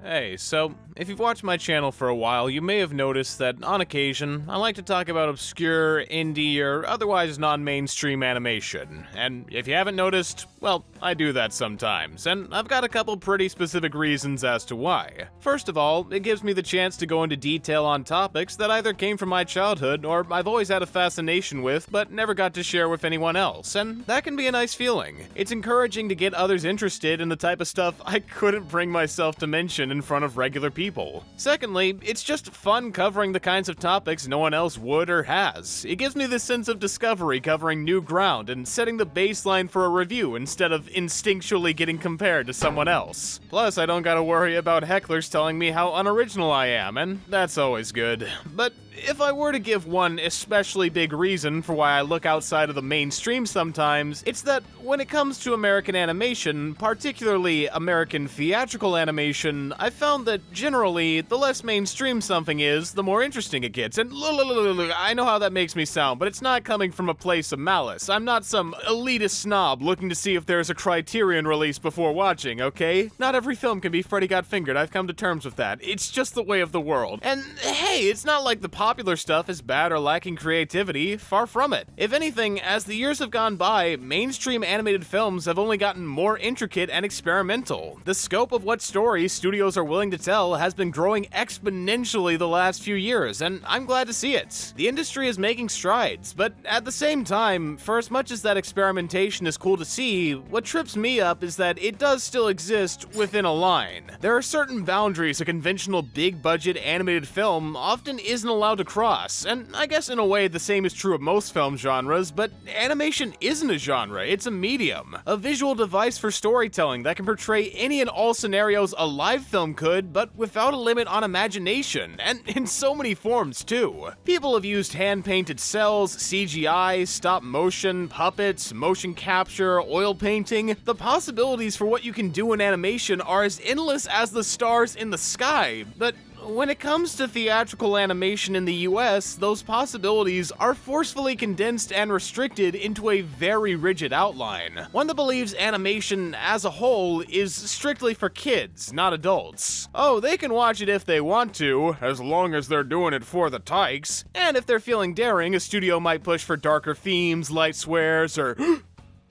Hey, so if you've watched my channel for a while, you may have noticed that on occasion, I like to talk about obscure, indie, or otherwise non-mainstream animation. And if you haven't noticed, well, I do that sometimes, and I've got a couple pretty specific reasons as to why. First of all, it gives me the chance to go into detail on topics that either came from my childhood or I've always had a fascination with but never got to share with anyone else, and that can be a nice feeling. It's encouraging to get others interested in the type of stuff I couldn't bring myself to mention in front of regular people. Secondly, it's just fun covering the kinds of topics no one else would or has. It gives me this sense of discovery covering new ground and setting the baseline for a review instead of instinctually getting compared to someone else. Plus, I don't gotta worry about hecklers telling me how unoriginal I am, and that's always good. But if I were to give one especially big reason for why I look outside of the mainstream sometimes, it's that when it comes to American animation, particularly American theatrical animation, I've found that generally, the less mainstream something is, the more interesting it gets. And I know how that makes me sound, but it's not coming from a place of malice. I'm not some elitist snob looking to see if there's a Criterion release before watching, okay? Not every film can be Freddy Got Fingered, I've come to terms with that. It's just the way of the world. And hey, it's not like the popular stuff is bad or lacking creativity, far from it. If anything, as the years have gone by, mainstream animated films have only gotten more intricate and experimental. The scope of what stories studios are willing to tell has been growing exponentially the last few years, and I'm glad to see it. The industry is making strides, but at the same time, for as much as that experimentation is cool to see, what trips me up is that it does still exist within a line. There are certain boundaries a conventional big-budget animated film often isn't allowed to cross, and I guess in a way the same is true of most film genres, but animation isn't a genre, it's a medium. A visual device for storytelling that can portray any and all scenarios a live film could, but without a limit on imagination, and in so many forms too. People have used hand-painted cells, CGI, stop motion, puppets, motion capture, oil painting. The possibilities for what you can do in animation are as endless as the stars in the sky, but when it comes to theatrical animation in the US, those possibilities are forcefully condensed and restricted into a very rigid outline. One that believes animation as a whole is strictly for kids, not adults. Oh, they can watch it if they want to, as long as they're doing it for the tykes. And if they're feeling daring, a studio might push for darker themes, light swears, or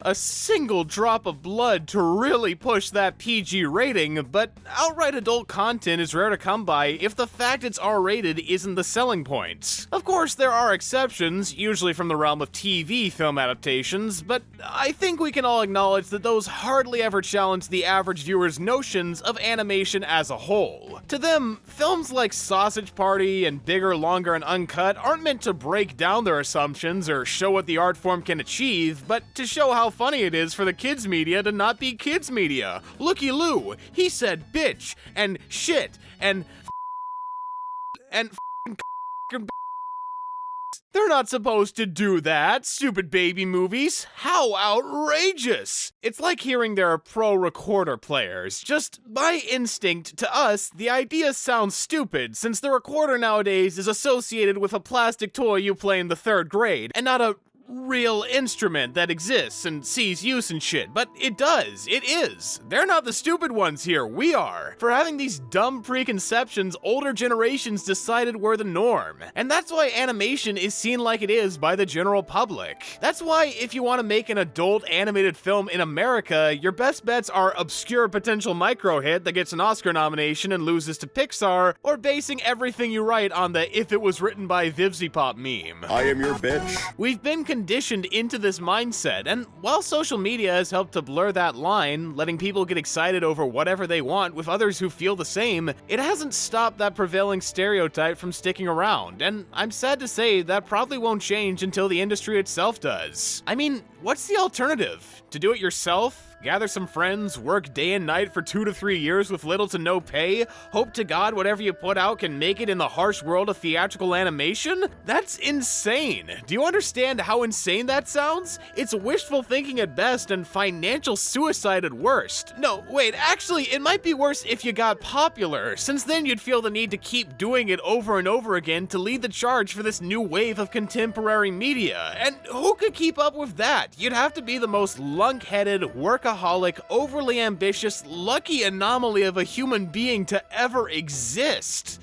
a single drop of blood to really push that PG rating, but outright adult content is rare to come by if the fact it's R-rated isn't the selling point. Of course, there are exceptions, usually from the realm of TV film adaptations, but I think we can all acknowledge that those hardly ever challenge the average viewer's notions of animation as a whole. To them, films like Sausage Party and Bigger, Longer, and Uncut aren't meant to break down their assumptions or show what the art form can achieve, but to show how funny it is for the kids media to not be kids media. Looky Lou, he said bitch and shit and they're not supposed to do that, stupid baby movies. How outrageous! It's like hearing there are pro recorder players. Just by instinct, to us, the idea sounds stupid, since the recorder nowadays is associated with a plastic toy you play in the 3rd grade, and not a real instrument that exists and sees use and shit, but it does. It is. They're not the stupid ones here, we are. For having these dumb preconceptions, older generations decided were the norm. And that's why animation is seen like it is by the general public. That's why if you want to make an adult animated film in America, your best bets are obscure potential micro hit that gets an Oscar nomination and loses to Pixar, or basing everything you write on the "if it was written by Vivziepop" meme. I am your bitch. We've been conditioned into this mindset, and while social media has helped to blur that line, letting people get excited over whatever they want with others who feel the same, it hasn't stopped that prevailing stereotype from sticking around, and I'm sad to say that probably won't change until the industry itself does. I mean, what's the alternative? To do it yourself? Gather some friends, work day and night for 2 to 3 years with little to no pay, hope to God whatever you put out can make it in the harsh world of theatrical animation? That's insane. Do you understand how insane that sounds? It's wishful thinking at best and financial suicide at worst. No, wait, actually, it might be worse if you got popular, since then you'd feel the need to keep doing it over and over again to lead the charge for this new wave of contemporary media. And who could keep up with that? You'd have to be the most lunk-headed, work workaholic, overly ambitious, lucky anomaly of a human being to ever exist.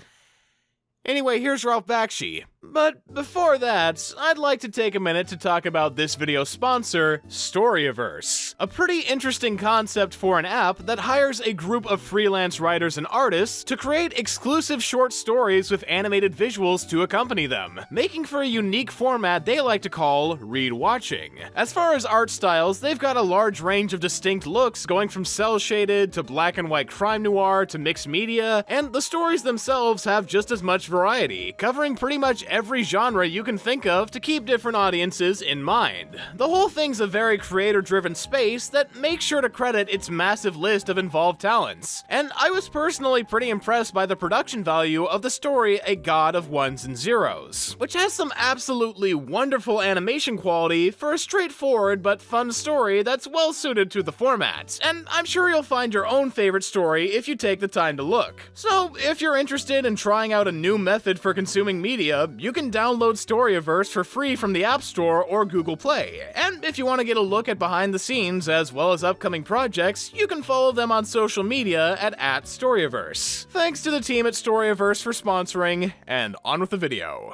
Anyway, here's Ralph Bakshi. But before that, I'd like to take a minute to talk about this video's sponsor, Storyverse. A pretty interesting concept for an app that hires a group of freelance writers and artists to create exclusive short stories with animated visuals to accompany them, making for a unique format they like to call read watching. As far as art styles, they've got a large range of distinct looks, going from cel-shaded to black and white crime noir to mixed media, and the stories themselves have just as much variety, covering pretty much every genre you can think of to keep different audiences in mind. The whole thing's a very creator-driven space that makes sure to credit its massive list of involved talents, and I was personally pretty impressed by the production value of the story A God of Ones and Zeros, which has some absolutely wonderful animation quality for a straightforward but fun story that's well suited to the format, and I'm sure you'll find your own favorite story if you take the time to look. So if you're interested in trying out a new method for consuming media, you can download Storyverse for free from the App Store or Google Play. And if you want to get a look at behind the scenes as well as upcoming projects, you can follow them on social media at @Storyverse. Thanks to the team at Storyverse for sponsoring, and on with the video.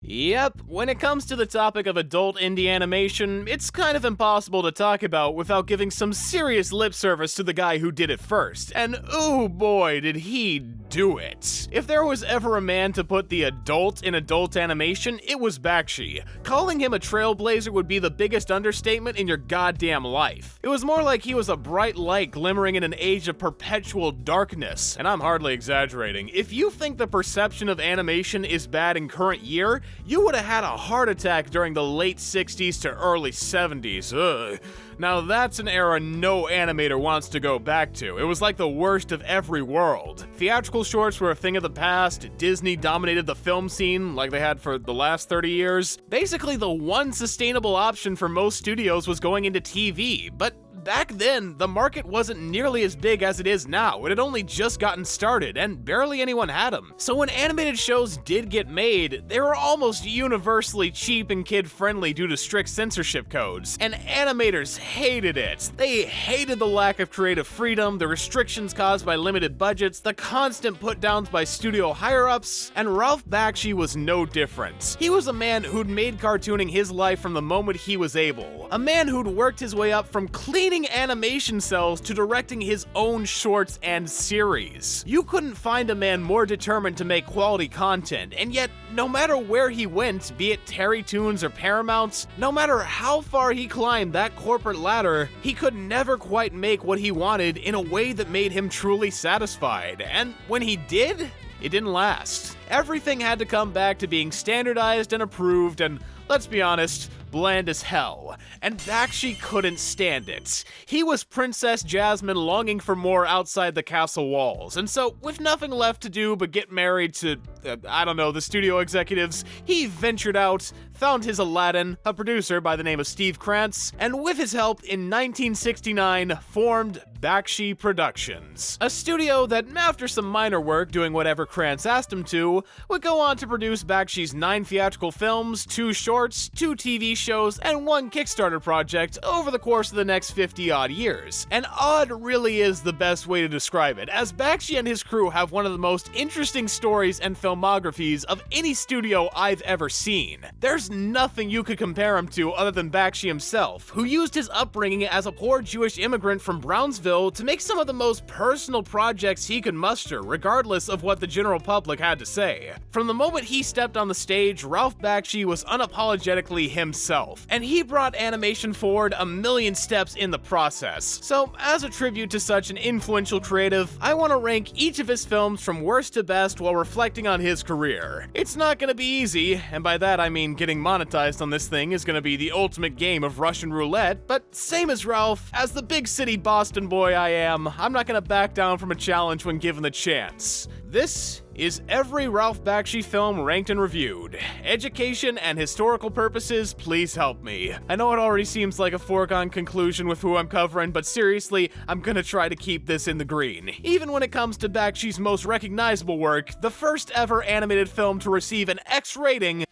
Yep, when it comes to the topic of adult indie animation, it's kind of impossible to talk about without giving some serious lip service to the guy who did it first, and oh boy did he do it. If there was ever a man to put the adult in adult animation, it was Bakshi. Calling him a trailblazer would be the biggest understatement in your goddamn life. It was more like he was a bright light glimmering in an age of perpetual darkness, and I'm hardly exaggerating. If you think the perception of animation is bad in current year, you would have had a heart attack during the late 60s to early 70s. Ugh. Now that's an era no animator wants to go back to. It was like the worst of every world. Theatrical shorts were a thing of the past. Disney dominated the film scene like they had for the last 30 years. Basically, the one sustainable option for most studios was going into TV, but back then, the market wasn't nearly as big as it is now. It had only just gotten started, and barely anyone had them. So when animated shows did get made, they were almost universally cheap and kid-friendly due to strict censorship codes, and animators hated it. They hated the lack of creative freedom, the restrictions caused by limited budgets, the constant put-downs by studio higher-ups, and Ralph Bakshi was no different. He was a man who'd made cartooning his life from the moment he was able. A man who'd worked his way up from cleaning animation cells to directing his own shorts and series. You couldn't find a man more determined to make quality content, and yet, no matter where he went, be it Terry Toons or Paramount, no matter how far he climbed that corporate ladder, he could never quite make what he wanted in a way that made him truly satisfied. And when he did, it didn't last. Everything had to come back to being standardized and approved, and let's be honest, bland as hell, and Bakshi couldn't stand it. He was Princess Jasmine longing for more outside the castle walls, and so with nothing left to do but get married to, the studio executives, he ventured out, found his Aladdin, a producer by the name of Steve Krantz, and with his help in 1969 formed Bakshi Productions, a studio that, after some minor work doing whatever Krantz asked him to, would go on to produce Bakshi's 9 theatrical films, 2 shorts, 2 TV shows, and 1 Kickstarter project over the course of the next 50-odd years. And odd really is the best way to describe it, as Bakshi and his crew have one of the most interesting stories and filmographies of any studio I've ever seen. There's nothing you could compare him to other than Bakshi himself, who used his upbringing as a poor Jewish immigrant from Brownsville to make some of the most personal projects he could muster, regardless of what the general public had to say. From the moment he stepped on the stage, Ralph Bakshi was unapologetically himself, and he brought animation forward a million steps in the process. So, as a tribute to such an influential creative, I want to rank each of his films from worst to best while reflecting on his career. It's not gonna be easy, and by that I mean getting monetized on this thing is gonna be the ultimate game of Russian roulette, but same as Ralph, as the big city Boston boy I am, I'm not gonna back down from a challenge when given the chance. This is every Ralph Bakshi film ranked and reviewed. Education and historical purposes, please help me. I know it already seems like a foregone conclusion with who I'm covering, but seriously, I'm gonna try to keep this in the green. Even when it comes to Bakshi's most recognizable work, the first ever animated film to receive an X rating.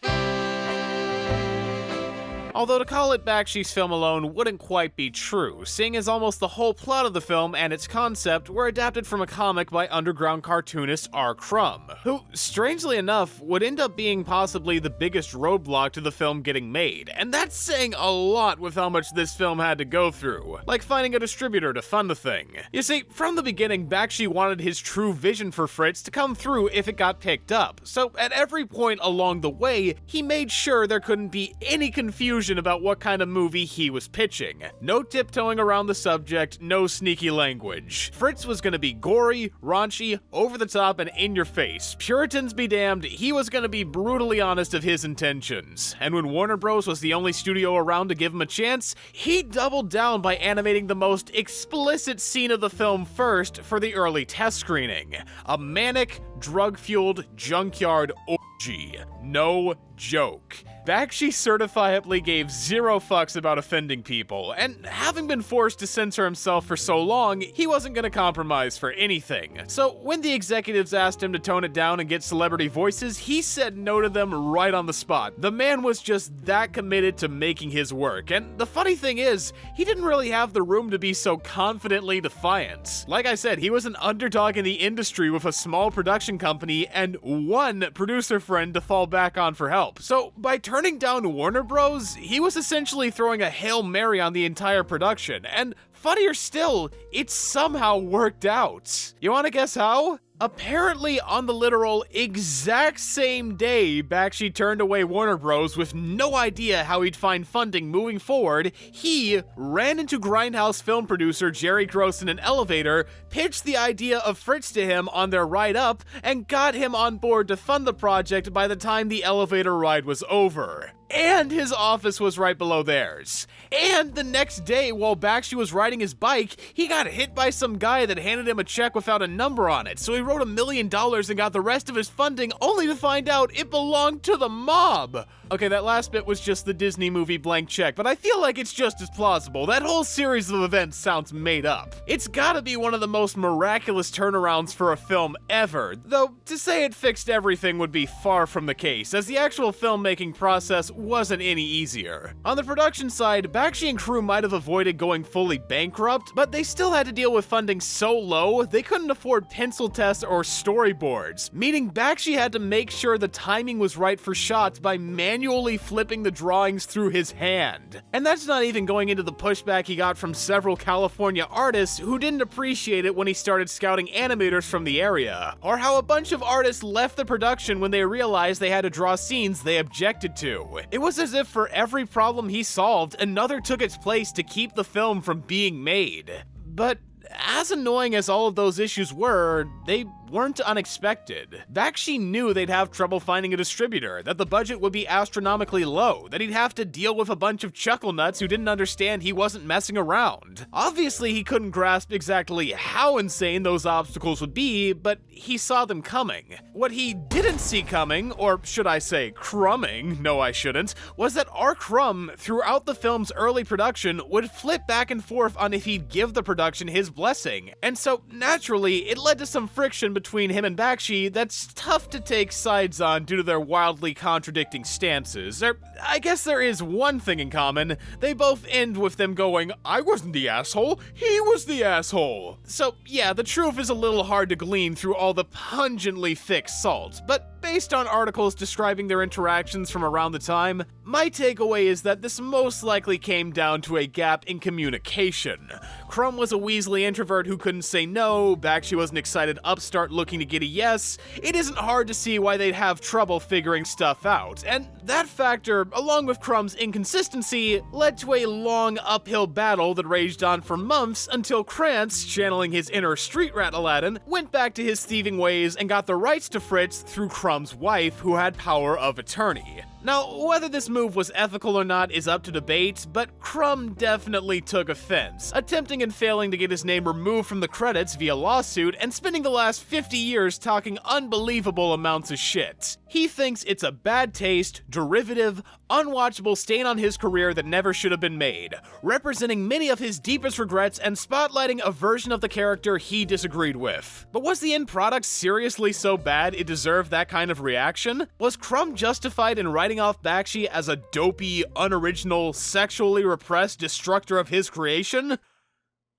Although to call it Bakshi's film alone wouldn't quite be true, seeing as almost the whole plot of the film and its concept were adapted from a comic by underground cartoonist R. Crumb, who, strangely enough, would end up being possibly the biggest roadblock to the film getting made, and that's saying a lot with how much this film had to go through, like finding a distributor to fund the thing. You see, from the beginning, Bakshi wanted his true vision for Fritz to come through if it got picked up, so at every point along the way, he made sure there couldn't be any confusion about what kind of movie he was pitching. No tiptoeing around the subject, no sneaky language. Fritz was gonna be gory, raunchy, over the top, and in your face. Puritans be damned, he was gonna be brutally honest of his intentions. And when Warner Bros. Was the only studio around to give him a chance, he doubled down by animating the most explicit scene of the film first for the early test screening. A manic, drug-fueled junkyard orgy. No joke. Bakshi certifiably gave zero fucks about offending people, and having been forced to censor himself for so long, he wasn't gonna compromise for anything. So when the executives asked him to tone it down and get celebrity voices, he said no to them right on the spot. The man was just that committed to making his work, and the funny thing is, he didn't really have the room to be so confidently defiant. Like I said, he was an underdog in the industry with a small production company and one producer friend to fall back on for help. So by turning down Warner Bros., he was essentially throwing a Hail Mary on the entire production, and funnier still, it somehow worked out. You wanna guess how? Apparently, on the literal exact same day Bakshi turned away Warner Bros. With no idea how he'd find funding moving forward, he ran into Grindhouse film producer Jerry Gross in an elevator, pitched the idea of Fritz to him on their ride up, and got him on board to fund the project by the time the elevator ride was over. And his office was right below theirs. And the next day, while Bakshi was riding his bike, he got hit by some guy that handed him a check without a number on it, so he wrote $1 million and got the rest of his funding, only to find out it belonged to the mob. Okay, that last bit was just the Disney movie Blank Check, but I feel like it's just as plausible. That whole series of events sounds made up. It's gotta be one of the most miraculous turnarounds for a film ever, though to say it fixed everything would be far from the case, as the actual filmmaking process wasn't any easier. On the production side, Bakshi and crew might have avoided going fully bankrupt, but they still had to deal with funding so low, they couldn't afford pencil tests or storyboards, meaning Bakshi had to make sure the timing was right for shots by manually flipping the drawings through his hand. And that's not even going into the pushback he got from several California artists who didn't appreciate it when he started scouting animators from the area, or how a bunch of artists left the production when they realized they had to draw scenes they objected to. It was as if for every problem he solved, another took its place to keep the film from being made. But as annoying as all of those issues were, they weren't unexpected. Bakshi knew they'd have trouble finding a distributor, that the budget would be astronomically low, that he'd have to deal with a bunch of chuckle nuts who didn't understand he wasn't messing around. Obviously, he couldn't grasp exactly how insane those obstacles would be, but he saw them coming. What he didn't see coming, or should I say crumbing, no I shouldn't, was that R. Crumb, throughout the film's early production, would flip back and forth on if he'd give the production his blessing, and so naturally, it led to some friction between him and Bakshi that's tough to take sides on due to their wildly contradicting stances. I guess there is one thing in common. They both end with them going, "I wasn't the asshole, he was the asshole." So yeah, the truth is a little hard to glean through all the pungently thick salt, but based on articles describing their interactions from around the time, my takeaway is that this most likely came down to a gap in communication. Crumb was a Weasley introvert who couldn't say no, Bakshi was an excited upstart looking to get a yes. It isn't hard to see why they'd have trouble figuring stuff out, and that factor, along with Crumb's inconsistency, led to a long uphill battle that raged on for months until Krantz, channeling his inner street rat Aladdin, went back to his thieving ways and got the rights to Fritz through Crumb's wife, who had power of attorney. Now, whether this move was ethical or not is up to debate, but Crumb definitely took offense, attempting and failing to get his name removed from the credits via lawsuit and spending the last 50 years talking unbelievable amounts of shit. He thinks it's a bad taste, derivative, unwatchable stain on his career that never should have been made, representing many of his deepest regrets and spotlighting a version of the character he disagreed with. But was the end product seriously so bad it deserved that kind of reaction? Was Crumb justified in writing writing off Bakshi as a dopey, unoriginal, sexually repressed destructor of his creation?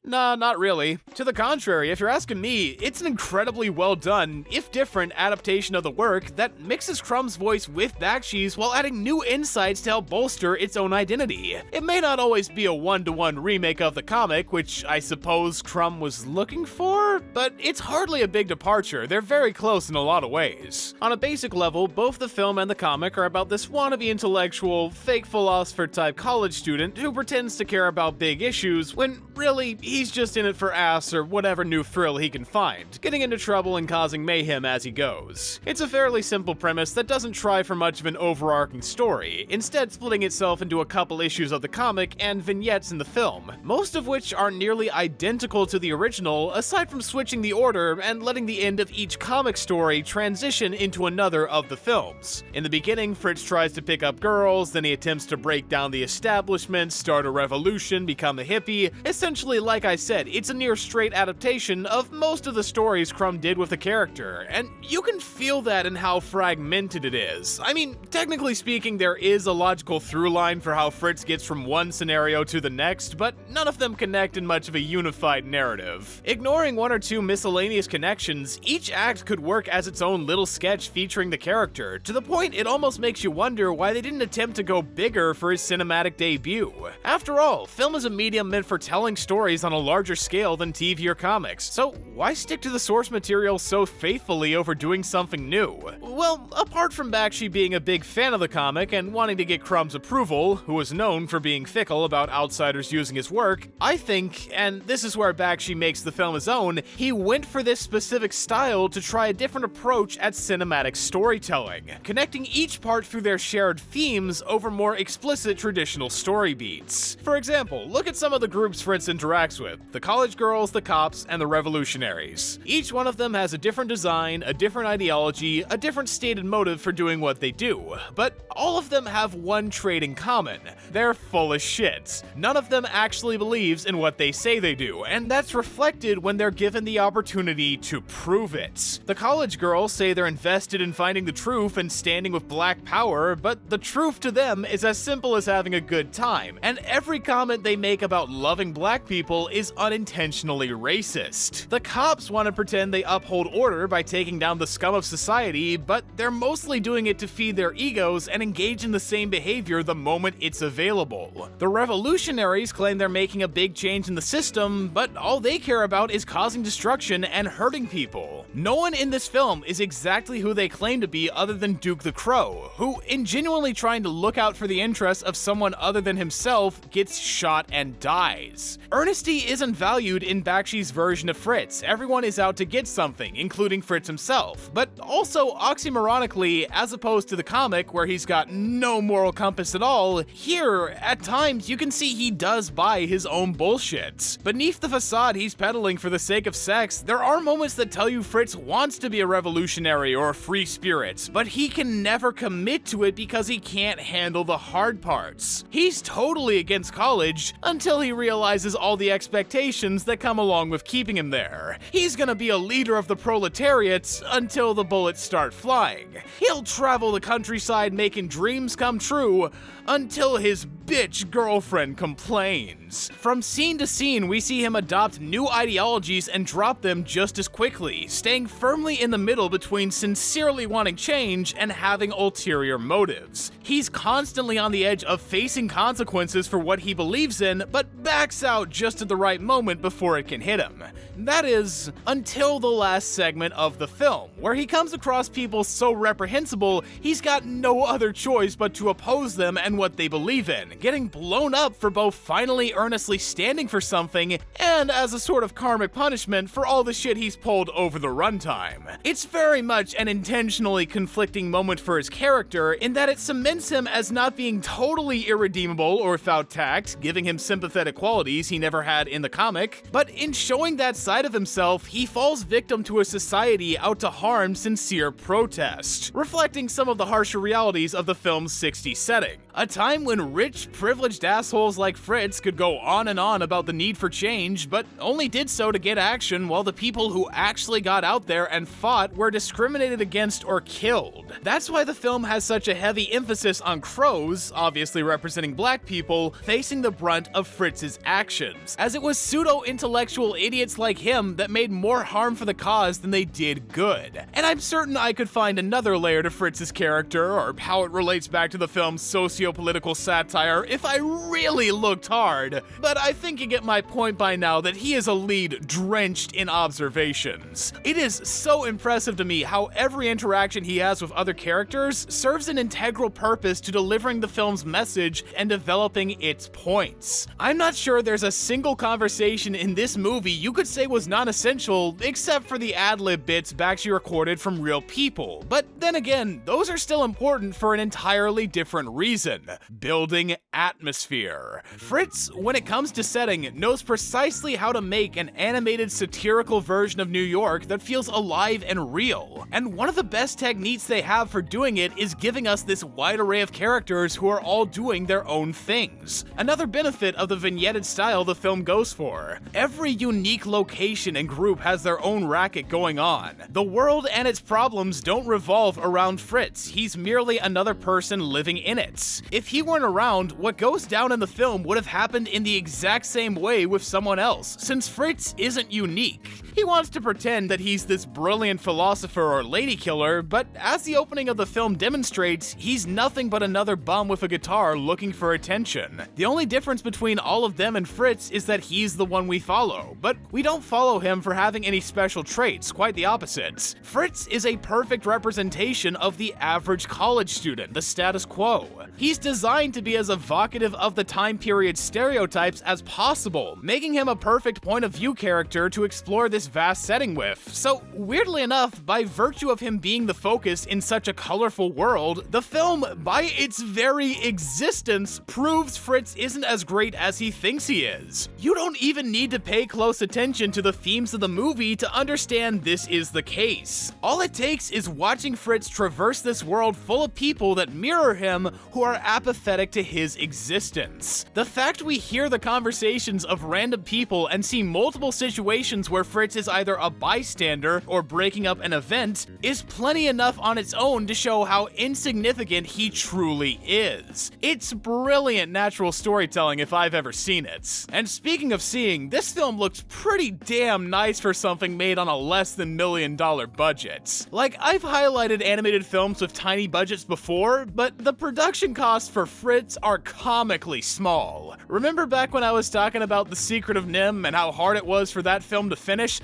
Nah, not really. To the contrary, if you're asking me, it's an incredibly well done, if different, adaptation of the work that mixes Crumb's voice with Bakshi's while adding new insights to help bolster its own identity. It may not always be a one-to-one remake of the comic, which I suppose Crumb was looking for, but it's hardly a big departure. They're very close in a lot of ways. On a basic level, both the film and the comic are about this wannabe intellectual, fake philosopher-type college student who pretends to care about big issues when really he's just in it for ass or whatever new thrill he can find, getting into trouble and causing mayhem as he goes. It's a fairly simple premise that doesn't try for much of an overarching story, instead splitting itself into a couple issues of the comic and vignettes in the film, most of which are nearly identical to the original aside from switching the order and letting the end of each comic story transition into another of the films. In the beginning, Fritz tries to pick up girls, then he attempts to break down the establishment, start a revolution, become a hippie. Essentially, like I said, it's a near straight adaptation of most of the stories Crumb did with the character, and you can feel that in how fragmented it is. I mean, technically speaking, there is a logical through line for how Fritz gets from one scenario to the next, but none of them connect in much of a unified narrative. Ignoring one or two miscellaneous connections, each act could work as its own little sketch featuring the character, to the point it almost makes you wonder why they didn't attempt to go bigger for his cinematic debut. After all, film is a medium meant for telling stories on a larger scale than TV or comics, so why stick to the source material so faithfully over doing something new? Well, apart from Bakshi being a big fan of the comic and wanting to get Crumb's approval, who was known for being fickle about outsiders using his work, I think, and this is where Bakshi makes the film his own, he went for this specific style to try a different approach at cinematic storytelling, connecting each part through their shared themes over more explicit traditional story beats. For example, look at some of the groups Fritz interacts with: the college girls, the cops, and the revolutionaries. Each one of them has a different design, a different ideology, a different stated motive for doing what they do, but all of them have one trait in common: they're full of shit. None of them actually believes in what they say they do, and that's reflected when they're given the opportunity to prove it. The college girls say they're invested in finding the truth and standing with Black Power, but the truth to them is as simple as having a good time, and every comment they make about loving black people is unintentionally racist. The cops want to pretend they uphold order by taking down the scum of society, but they're mostly doing it to feed their egos and engage in the same behavior the moment it's available. The revolutionaries claim they're making a big change in the system, but all they care about is causing destruction and hurting people. No one in this film is exactly who they claim to be other than Duke the Crow, who, in genuinely trying to look out for the interests of someone other than himself, gets shot and dies. Earnesty isn't valued in Bakshi's version of Fritz. Everyone is out to get something, including Fritz himself, but also oxymoronically, as opposed to the comic where he's got no moral compass at all, here, at times, you can see he does buy his own bullshit. Beneath the facade he's peddling for the sake of sex, there are moments that tell you Fritz wants to be a revolutionary or a free spirit, but he can never commit to it because he can't handle the hard parts. He's totally against college until he realizes all the expectations that come along with keeping him there. He's gonna be a leader of the proletariat until the bullets start flying. He'll travel the countryside making dreams come true until his bitch girlfriend complains. From scene to scene, we see him adopt new ideologies and drop them just as quickly, staying firmly in the middle between sincerely wanting change and having ulterior motives. He's constantly on the edge of facing consequences for what he believes in, but backs out just at the right moment before it can hit him. That is, until the last segment of the film, where he comes across people so reprehensible, he's got no other choice but to oppose them and what they believe in, getting blown up for both finally earnestly standing for something and as a sort of karmic punishment for all the shit he's pulled over the runtime. It's very much an intentionally conflicting moment for his character in that it cements him as not being totally irredeemable or without tact, giving him sympathetic qualities he never had in the comic, but in showing that side of himself, he falls victim to a society out to harm sincere protest, reflecting some of the harsher realities of the film's 60s setting. A time when rich, privileged assholes like Fritz could go on and on about the need for change, but only did so to get action while the people who actually got out there and fought were discriminated against or killed. That's why the film has such a heavy emphasis on crows, obviously representing black people, facing the brunt of Fritz's actions, as it was pseudo-intellectual idiots like him that made more harm for the cause than they did good. And I'm certain I could find another layer to Fritz's character, or how it relates back to the film's socio-political satire, if I really looked hard, but I think you get my point by now that he is a lead drenched in observations. It is so impressive to me how every interaction he has with other characters serves an integral purpose to delivering the film's message and developing its points. I'm not sure there's a single conversation in this movie you could say was non-essential, except for the ad-lib bits Bakshi recorded from real people, but then again, those are still important for an entirely different reason: building atmosphere. Fritz, when it comes to setting, knows precisely how to make an animated satirical version of New York that feels alive and real, and one of the best techniques they have for doing it is giving us this wide array of characters who are all doing their own things. Another benefit of the vignetted style the film goes for. Every unique location and group has their own racket going on. The world and its problems don't revolve around Fritz, he's merely another person living in it. If he weren't around, what goes down in the film would have happened in the exact same way with someone else, since Fritz isn't unique. He wants to pretend that he's this brilliant philosopher or lady killer, but as the opening of the film demonstrates, he's nothing but another bum with a guitar looking for attention. The only difference between all of them and Fritz is that he's the one we follow, but we don't follow him for having any special traits, quite the opposite. Fritz is a perfect representation of the average college student, the status quo. He's designed to be as evocative of the time period stereotypes as possible, making him a perfect point of view character to explore this vast setting with. So, weirdly enough, by virtue of him being the focus in such a colorful world, the film, by its very existence, proves Fritz isn't as great as he thinks he is. You don't even need to pay close attention to the themes of the movie to understand this is the case. All it takes is watching Fritz traverse this world full of people that mirror him who are apathetic to his existence. The fact we hear the conversations of random people and see multiple situations where Fritz is either a bystander or breaking up an event is plenty enough on its own to show how insignificant he truly is. It's brilliant natural storytelling if I've ever seen it. And speaking of seeing, this film looks pretty damn nice for something made on a less than $1 million budget. Like, I've highlighted animated films with tiny budgets before, but the production costs for Fritz are comically small. Remember back when I was talking about The Secret of NIMH and how hard it was for that film to finish?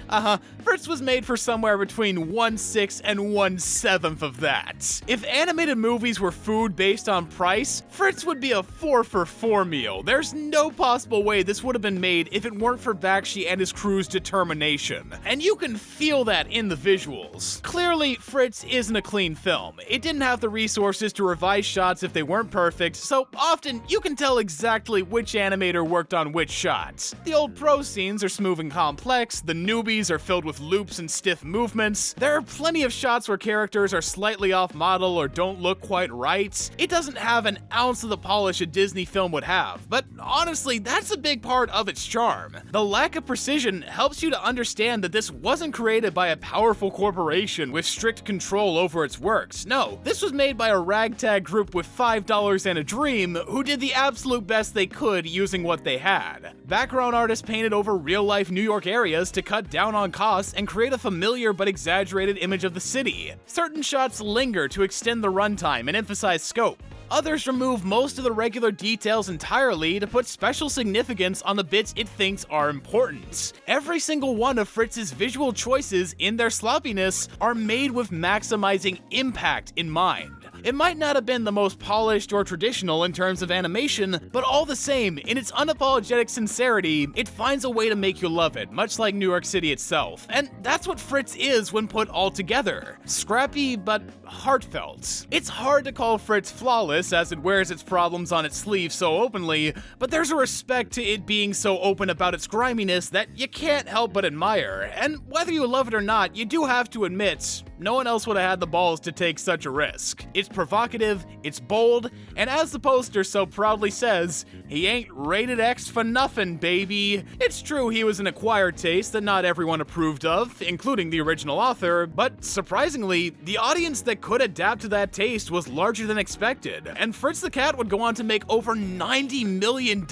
Fritz was made for somewhere between 1/6 and 1/7 of that. If animated movies were food based on price, Fritz would be a 4 for $4 meal. There's no possible way this would have been made if it weren't for Bakshi and his crew's determination. And you can feel that in the visuals. Clearly, Fritz isn't a clean film. It didn't have the resources to revise shots if they weren't perfect, so often you can tell exactly which animator worked on which shots. The old pro scenes are smooth and complex, the newbies are filled with loops and stiff movements, there are plenty of shots where characters are slightly off model or don't look quite right. It doesn't have an ounce of the polish a Disney film would have, but honestly, that's a big part of its charm. The lack of precision helps you to understand that this wasn't created by a powerful corporation with strict control over its works. No, this was made by a ragtag group with $5 and a dream who did the absolute best they could using what they had. Background artists painted over real-life New York areas to cut down on costs and create a familiar but exaggerated image of the city. Certain shots linger to extend the runtime and emphasize scope. Others remove most of the regular details entirely to put special significance on the bits it thinks are important. Every single one of Fritz's visual choices in their sloppiness are made with maximizing impact in mind. It might not have been the most polished or traditional in terms of animation, but all the same, in its unapologetic sincerity, it finds a way to make you love it, much like New York City itself. And that's what Fritz is when put all together. Scrappy, but heartfelt. It's hard to call Fritz flawless as it wears its problems on its sleeve so openly, but there's a respect to it being so open about its griminess that you can't help but admire. And whether you love it or not, you do have to admit, no one else would have had the balls to take such a risk. It's provocative, it's bold, and as the poster so proudly says, he ain't rated X for nothing, baby. It's true he was an acquired taste that not everyone approved of, including the original author, but surprisingly, the audience that could adapt to that taste was larger than expected, and Fritz the Cat would go on to make over $90 million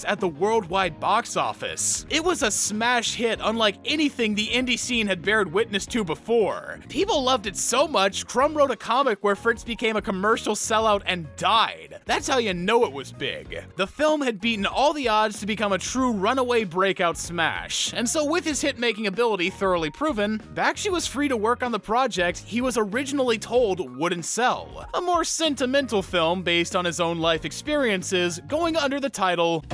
at the worldwide box office. It was a smash hit unlike anything the indie scene had bared witness to before. People loved it so much, Crumb wrote a comic where Fritz became a commercial sellout and died. That's how you know it was big. The film had beaten all the odds to become a true runaway breakout smash, and so with his hit-making ability thoroughly proven, Bakshi was free to work on the project he was originally told wouldn't sell. A more sentimental film based on his own life experiences, going under the title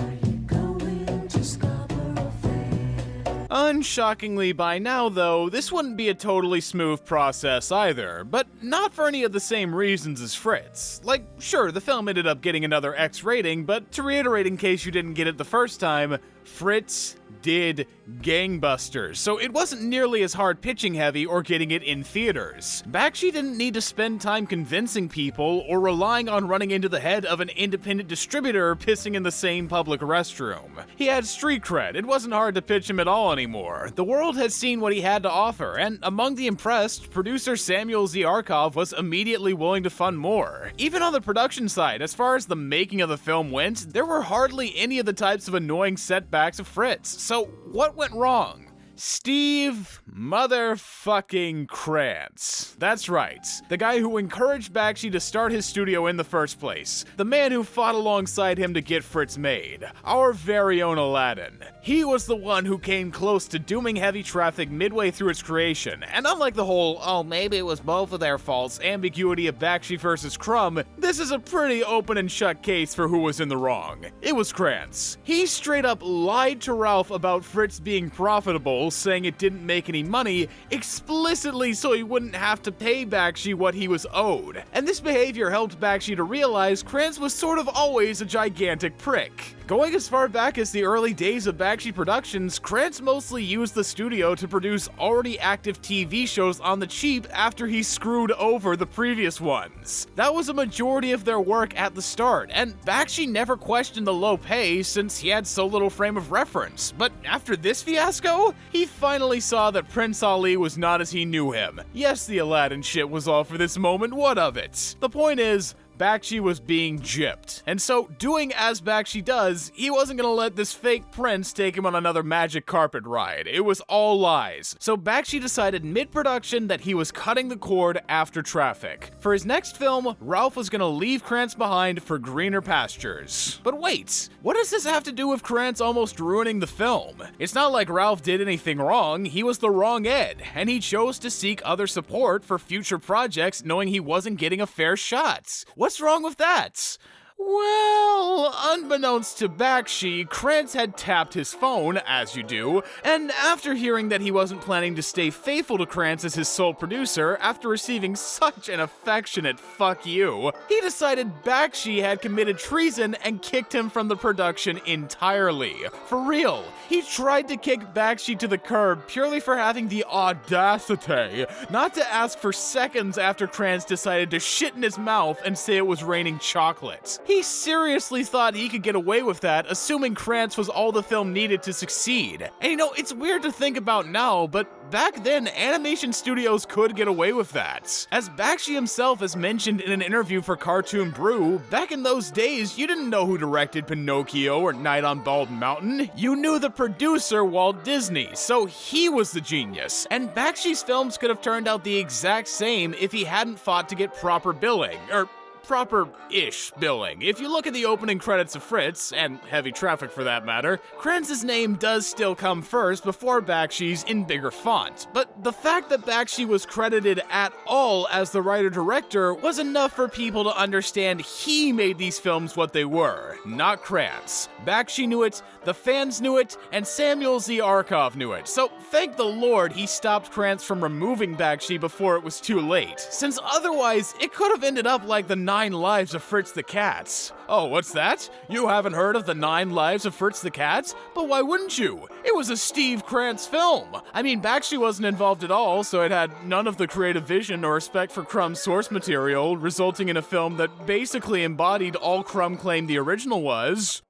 Unshockingly by now though, this wouldn't be a totally smooth process either, but not for any of the same reasons as Fritz. Like, sure, the film ended up getting another X rating, but to reiterate in case you didn't get it the first time, Fritz did gangbusters, so it wasn't nearly as hard pitching heavy or getting it in theaters. Bakshi didn't need to spend time convincing people or relying on running into the head of an independent distributor pissing in the same public restroom. He had street cred, it wasn't hard to pitch him at all anymore. The world had seen what he had to offer, and among the impressed, producer Samuel Z. Arkoff was immediately willing to fund more. Even on the production side, as far as the making of the film went, there were hardly any of the types of annoying setbacks of Fritz. So what went wrong? Steve motherfucking Krantz. That's right, the guy who encouraged Bakshi to start his studio in the first place. The man who fought alongside him to get Fritz made. Our very own Aladdin. He was the one who came close to dooming Heavy Traffic midway through its creation, and unlike the whole, oh maybe it was both of their faults ambiguity of Bakshi versus Crumb, this is a pretty open and shut case for who was in the wrong. It was Krantz. He straight up lied to Ralph about Fritz being profitable, saying it didn't make any money, explicitly so he wouldn't have to pay Bakshi what he was owed. And this behavior helped Bakshi to realize Krantz was sort of always a gigantic prick. Going as far back as the early days of Bakshi Productions, Krantz mostly used the studio to produce already active TV shows on the cheap after he screwed over the previous ones. That was a majority of their work at the start, and Bakshi never questioned the low pay since he had so little frame of reference. But after this fiasco, he finally saw that Prince Ali was not as he knew him. Yes, the Aladdin shit was all for this moment, what of it? The point is, Bakshi was being gypped, and so doing as Bakshi does, he wasn't gonna let this fake prince take him on another magic carpet ride. It was all lies. So Bakshi decided mid-production that he was cutting the cord after Traffic. For his next film, Ralph was gonna leave Krantz behind for greener pastures. But wait, what does this have to do with Krantz almost ruining the film? It's not like Ralph did anything wrong, he was the wrong Ed, and he chose to seek other support for future projects knowing he wasn't getting a fair shot. What's wrong with that? Well, unbeknownst to Bakshi, Krantz had tapped his phone, as you do, and after hearing that he wasn't planning to stay faithful to Krantz as his sole producer after receiving such an affectionate fuck you, he decided Bakshi had committed treason and kicked him from the production entirely. For real, he tried to kick Bakshi to the curb purely for having the audacity not to ask for seconds after Krantz decided to shit in his mouth and say it was raining chocolate. He seriously thought he could get away with that, assuming Krantz was all the film needed to succeed. And you know, it's weird to think about now, but back then, animation studios could get away with that. As Bakshi himself has mentioned in an interview for Cartoon Brew, back in those days, you didn't know who directed Pinocchio or Night on Bald Mountain. You knew the producer, Walt Disney, so he was the genius. And Bakshi's films could have turned out the exact same if he hadn't fought to get proper billing, or proper-ish billing. If you look at the opening credits of Fritz, and Heavy Traffic for that matter, Krantz's name does still come first before Bakshi's in bigger font. But the fact that Bakshi was credited at all as the writer-director was enough for people to understand he made these films what they were, not Krantz. Bakshi knew it, the fans knew it, and Samuel Z. Arkoff knew it. So thank the Lord he stopped Krantz from removing Bakshi before it was too late, since otherwise it could have ended up like the 9 Lives of Fritz the Cat. Oh, what's that? You haven't heard of the 9 Lives of Fritz the Cat? But why wouldn't you? It was a Steve Krantz film. I mean, Bakshi wasn't involved at all, so it had none of the creative vision or respect for Crumb's source material, resulting in a film that basically embodied all Crumb claimed the original was.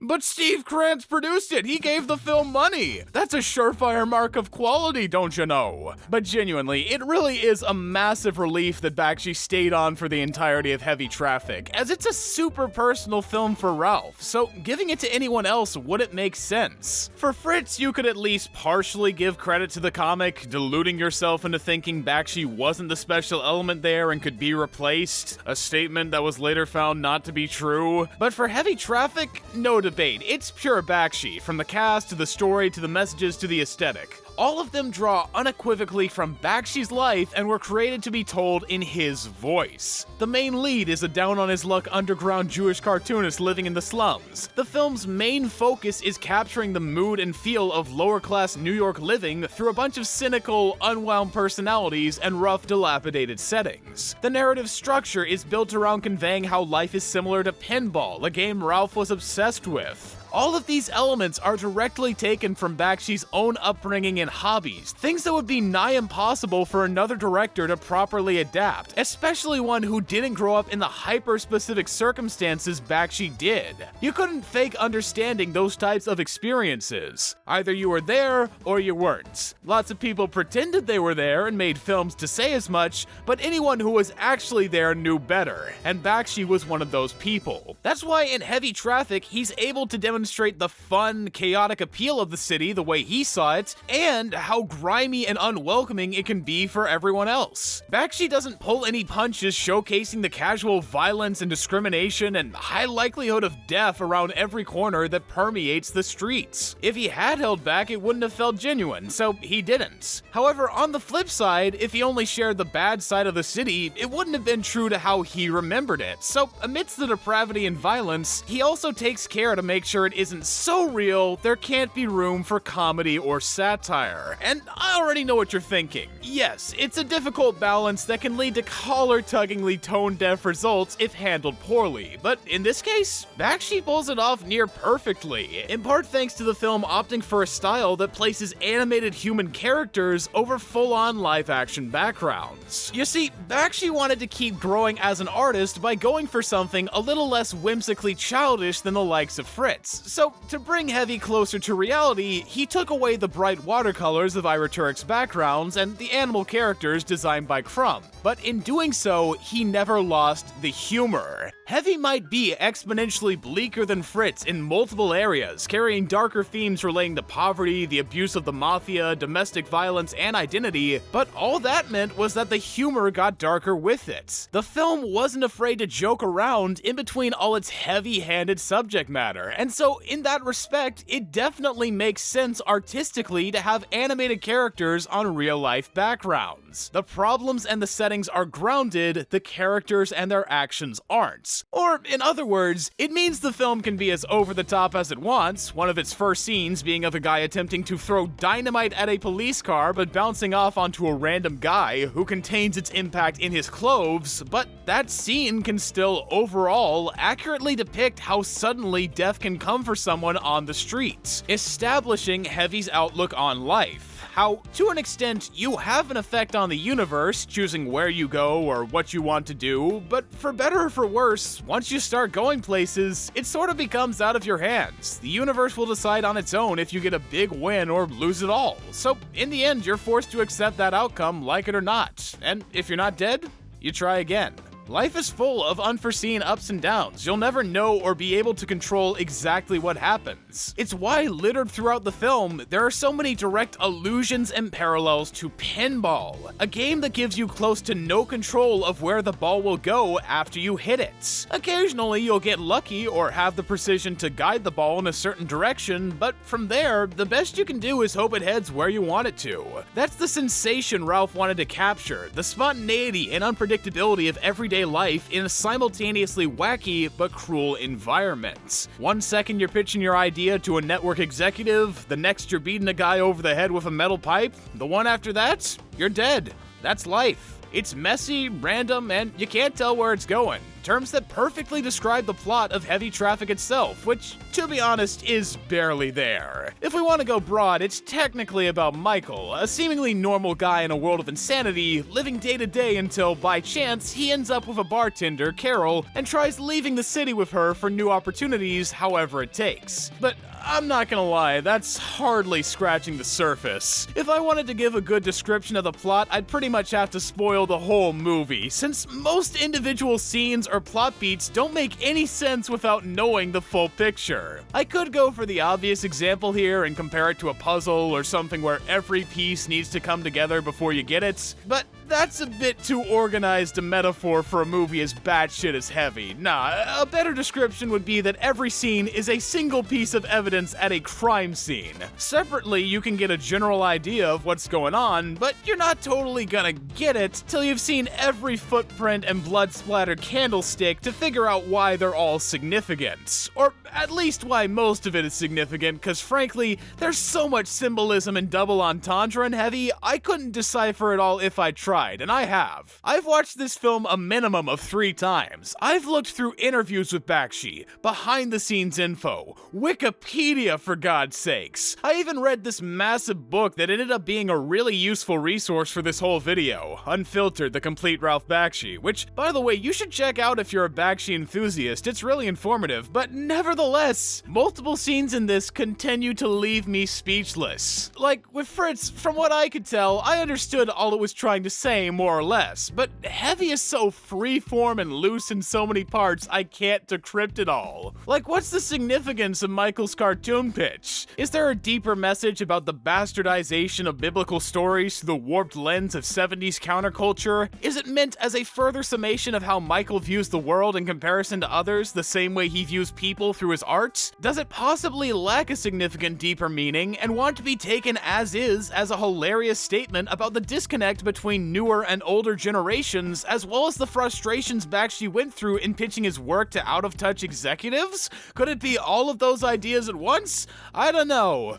But Steve Krantz produced it! He gave the film money! That's a surefire mark of quality, don't you know? But genuinely, it really is a massive relief that Bakshi stayed on for the entirety of Heavy Traffic, as it's a super personal film for Ralph, so giving it to anyone else wouldn't make sense. For Fritz, you could at least partially give credit to the comic, deluding yourself into thinking Bakshi wasn't the special element there and could be replaced, a statement that was later found not to be true. But for Heavy Traffic, no debate. It's pure Bakshi, from the cast to the story to the messages to the aesthetic. All of them draw unequivocally from Bakshi's life and were created to be told in his voice. The main lead is a down-on-his-luck underground Jewish cartoonist living in the slums. The film's main focus is capturing the mood and feel of lower-class New York living through a bunch of cynical, unwound personalities and rough, dilapidated settings. The narrative structure is built around conveying how life is similar to pinball, a game Ralph was obsessed with. All of these elements are directly taken from Bakshi's own upbringing and hobbies, things that would be nigh impossible for another director to properly adapt, especially one who didn't grow up in the hyper-specific circumstances Bakshi did. You couldn't fake understanding those types of experiences. Either you were there, or you weren't. Lots of people pretended they were there and made films to say as much, but anyone who was actually there knew better, and Bakshi was one of those people. That's why in Heavy Traffic, he's able to demonstrate the fun, chaotic appeal of the city the way he saw it, and how grimy and unwelcoming it can be for everyone else. Bakshi doesn't pull any punches showcasing the casual violence and discrimination and high likelihood of death around every corner that permeates the streets. If he had held back, it wouldn't have felt genuine, so he didn't. However, on the flip side, if he only shared the bad side of the city, it wouldn't have been true to how he remembered it. So, amidst the depravity and violence, he also takes care to make sure it isn't so real, there can't be room for comedy or satire. And I already know what you're thinking. Yes, it's a difficult balance that can lead to collar-tuggingly tone-deaf results if handled poorly, but in this case, Bakshi pulls it off near perfectly, in part thanks to the film opting for a style that places animated human characters over full-on live-action backgrounds. You see, Bakshi wanted to keep growing as an artist by going for something a little less whimsically childish than the likes of Fritz. So, to bring Heavy closer to reality, he took away the bright watercolors of Ira Turek's backgrounds and the animal characters designed by Crumb. But in doing so, he never lost the humor. Heavy might be exponentially bleaker than Fritz in multiple areas, carrying darker themes relating to poverty, the abuse of the mafia, domestic violence, and identity, but all that meant was that the humor got darker with it. The film wasn't afraid to joke around in between all its heavy-handed subject matter, and so in that respect, it definitely makes sense artistically to have animated characters on real-life backgrounds. The problems and the settings are grounded, the characters and their actions aren't. Or, in other words, it means the film can be as over-the-top as it wants, one of its first scenes being of a guy attempting to throw dynamite at a police car but bouncing off onto a random guy who contains its impact in his clothes, but that scene can still, overall, accurately depict how suddenly death can come for someone on the streets, establishing Heavy's outlook on life. How, to an extent, you have an effect on the universe, choosing where you go or what you want to do, but for better or for worse, once you start going places, it sort of becomes out of your hands. The universe will decide on its own if you get a big win or lose it all. So, in the end, you're forced to accept that outcome, like it or not. And if you're not dead, you try again. Life is full of unforeseen ups and downs. You'll never know or be able to control exactly what happens. It's why, littered throughout the film, there are so many direct allusions and parallels to pinball, a game that gives you close to no control of where the ball will go after you hit it. Occasionally, you'll get lucky or have the precision to guide the ball in a certain direction, but from there, the best you can do is hope it heads where you want it to. That's the sensation Ralph wanted to capture, the spontaneity and unpredictability of everyday life in a simultaneously wacky but cruel environment. 1 second you're pitching your idea to a network executive, the next you're beating a guy over the head with a metal pipe, the one after that, you're dead. That's life. It's messy, random, and you can't tell where it's going. Terms that perfectly describe the plot of Heavy Traffic itself, which, to be honest, is barely there. If we want to go broad, it's technically about Michael, a seemingly normal guy in a world of insanity, living day to day until, by chance, he ends up with a bartender, Carol, and tries leaving the city with her for new opportunities, however it takes. But I'm not gonna lie, that's hardly scratching the surface. If I wanted to give a good description of the plot, I'd pretty much have to spoil the whole movie, since most individual scenes or plot beats don't make any sense without knowing the full picture. I could go for the obvious example here and compare it to a puzzle or something where every piece needs to come together before you get it, but that's a bit too organized a metaphor for a movie as batshit as Heavy. Nah, a better description would be that every scene is a single piece of evidence at a crime scene. Separately, you can get a general idea of what's going on, but you're not totally gonna get it till you've seen every footprint and blood-splattered candlestick to figure out why they're all significant. Or at least why most of it is significant, cause frankly, there's so much symbolism and double entendre in Heavy, I couldn't decipher it all if I tried. And I have. I've watched this film a minimum of 3 times. I've looked through interviews with Bakshi, behind the scenes info, Wikipedia for God's sakes. I even read this massive book that ended up being a really useful resource for this whole video, Unfiltered, The Complete Ralph Bakshi, which, by the way, you should check out if you're a Bakshi enthusiast. It's really informative, but nevertheless, multiple scenes in this continue to leave me speechless. Like, with Fritz, from what I could tell, I understood all it was trying to say, more or less, but Heavy is so freeform and loose in so many parts, I can't decrypt it all. Like, what's the significance of Michael's cartoon pitch? Is there a deeper message about the bastardization of biblical stories through the warped lens of 70s counterculture? Is it meant as a further summation of how Michael views the world in comparison to others, the same way he views people through his art? Does it possibly lack a significant deeper meaning and want to be taken as is as a hilarious statement about the disconnect between newer and older generations, as well as the frustrations Bakshi went through in pitching his work to out-of-touch executives? Could it be all of those ideas at once? I don't know.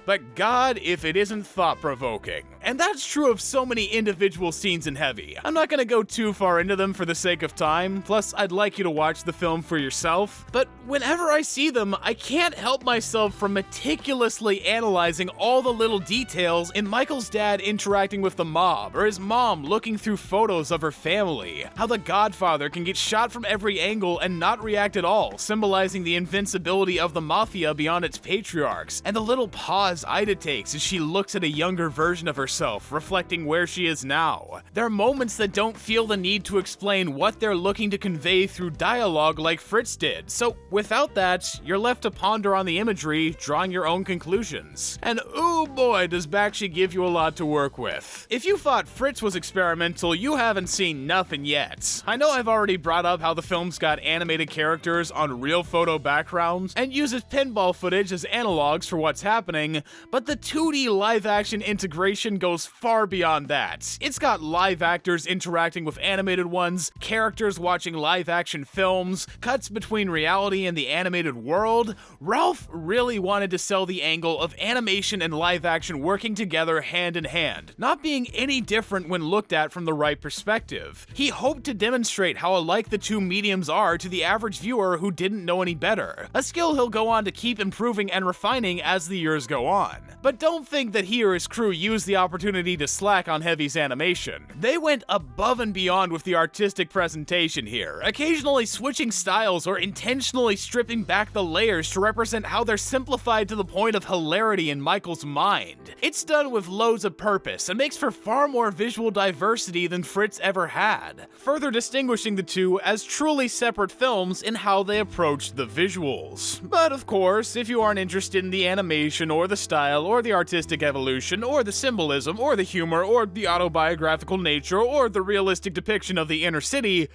But God, if it isn't thought-provoking. And that's true of so many individual scenes in Heavy. I'm not gonna go too far into them for the sake of time, plus I'd like you to watch the film for yourself, but whenever I see them, I can't help myself from meticulously analyzing all the little details in Michael's dad interacting with the mob, or his mom looking through photos of her family, how the Godfather can get shot from every angle and not react at all, symbolizing the invincibility of the Mafia beyond its patriarchs, and the little pause Ida takes as she looks at a younger version of herself, reflecting where she is now. There are moments that don't feel the need to explain what they're looking to convey through dialogue like Fritz did, so without that, you're left to ponder on the imagery, drawing your own conclusions. And ooh boy, does Bakshi give you a lot to work with. If you thought Fritz was experimental, you haven't seen nothing yet. I know I've already brought up how the film's got animated characters on real photo backgrounds and uses pinball footage as analogs for what's happening, but the 2D live-action integration goes far beyond that. It's got live actors interacting with animated ones, characters watching live-action films, cuts between reality and the animated world. Ralph really wanted to sell the angle of animation and live-action working together hand in hand, not being any different when looked at from the right perspective. He hoped to demonstrate how alike the two mediums are to the average viewer who didn't know any better, a skill he'll go on to keep improving and refining as the years go on. But don't think that he or his crew used the opportunity to slack on Heavy's animation. They went above and beyond with the artistic presentation here, occasionally switching styles or intentionally stripping back the layers to represent how they're simplified to the point of hilarity in Michael's mind. It's done with loads of purpose and makes for far more visual diversity than Fritz ever had, further distinguishing the two as truly separate films in how they approached the visuals. But of course, if you aren't interested in the animation or the style or the artistic evolution or the symbolism or the humor or the autobiographical nature or the realistic depiction of the inner city,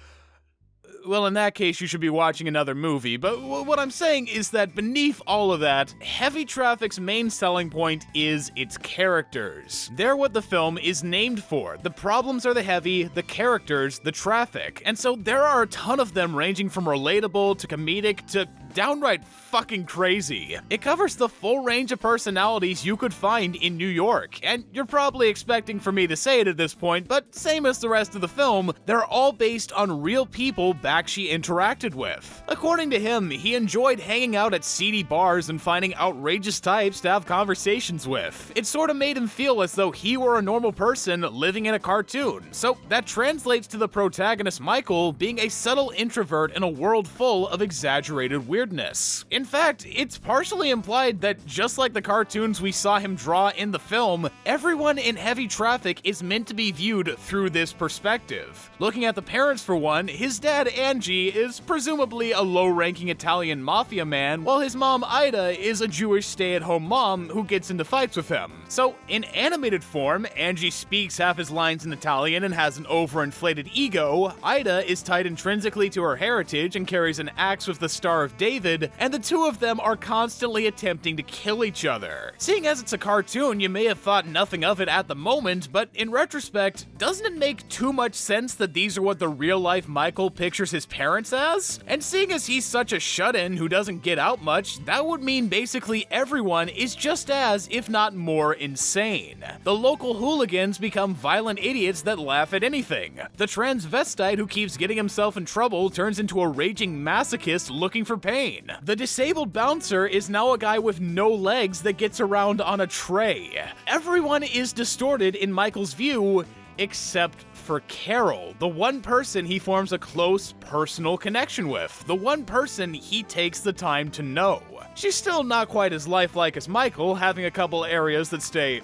well, in that case, you should be watching another movie, but what I'm saying is that beneath all of that, Heavy Traffic's main selling point is its characters. They're what the film is named for. The problems are the heavy, the characters, the traffic, and so there are a ton of them ranging from relatable to comedic to downright fucking crazy. It covers the full range of personalities you could find in New York, and you're probably expecting for me to say it at this point, but same as the rest of the film, they're all based on real people Bakshi interacted with. According to him, he enjoyed hanging out at seedy bars and finding outrageous types to have conversations with. It sort of made him feel as though he were a normal person living in a cartoon, so that translates to the protagonist Michael being a subtle introvert in a world full of exaggerated weirdness. In fact, it's partially implied that just like the cartoons we saw him draw in the film, everyone in Heavy Traffic is meant to be viewed through this perspective. Looking at the parents for one, his dad Angie is presumably a low-ranking Italian mafia man, while his mom Ida is a Jewish stay-at-home mom who gets into fights with him. So, in animated form, Angie speaks half his lines in Italian and has an overinflated ego, Ida is tied intrinsically to her heritage and carries an axe with the Star of David, and the two of them are constantly attempting to kill each other. Seeing as it's a cartoon, you may have thought nothing of it at the moment, but in retrospect, doesn't it make too much sense that these are what the real-life Michael pictures his parents as? And seeing as he's such a shut-in who doesn't get out much, that would mean basically everyone is just as, if not more, insane. The local hooligans become violent idiots that laugh at anything. The transvestite who keeps getting himself in trouble turns into a raging masochist looking for pain. The disabled bouncer is now a guy with no legs that gets around on a tray. Everyone is distorted in Michael's view, except for Carol, the one person he forms a close personal connection with, the one person he takes the time to know. She's still not quite as lifelike as Michael, having a couple areas that stay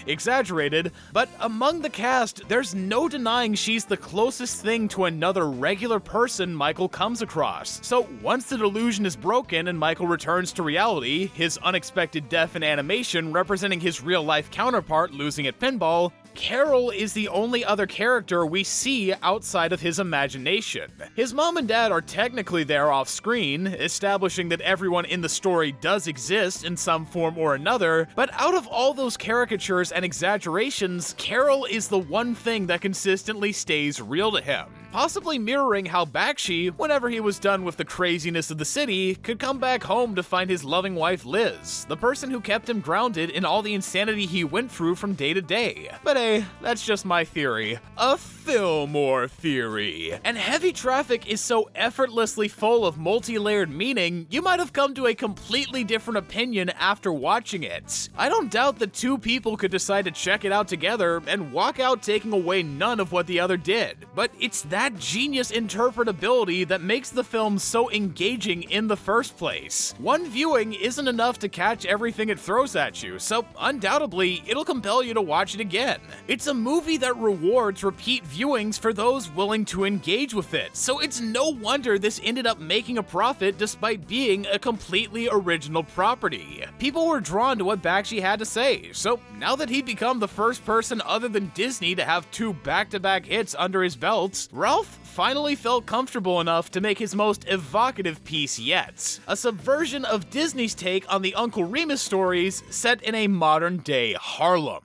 exaggerated, but among the cast, there's no denying she's the closest thing to another regular person Michael comes across. So once the delusion is broken and Michael returns to reality, his unexpected death in animation representing his real-life counterpart losing at pinball, Carol is the only other character we see outside of his imagination. His mom and dad are technically there off screen, establishing that everyone in the story does exist in some form or another, but out of all those caricatures and exaggerations, Carol is the one thing that consistently stays real to him. Possibly mirroring how Bakshi, whenever he was done with the craziness of the city, could come back home to find his loving wife Liz, the person who kept him grounded in all the insanity he went through from day to day. But hey, that's just my theory. A Fillmore theory. And Heavy Traffic is so effortlessly full of multi-layered meaning, you might have come to a completely different opinion after watching it. I don't doubt that two people could decide to check it out together and walk out taking away none of what the other did, but it's that genius interpretability that makes the film so engaging in the first place. One viewing isn't enough to catch everything it throws at you, so undoubtedly, it'll compel you to watch it again. It's a movie that rewards repeat viewings for those willing to engage with it, so it's no wonder this ended up making a profit despite being a completely original property. People were drawn to what Bakshi had to say, so now that he'd become the first person other than Disney to have two back-to-back hits under his belt, Ralph finally felt comfortable enough to make his most evocative piece yet. A subversion of Disney's take on the Uncle Remus stories set in a modern-day Harlem.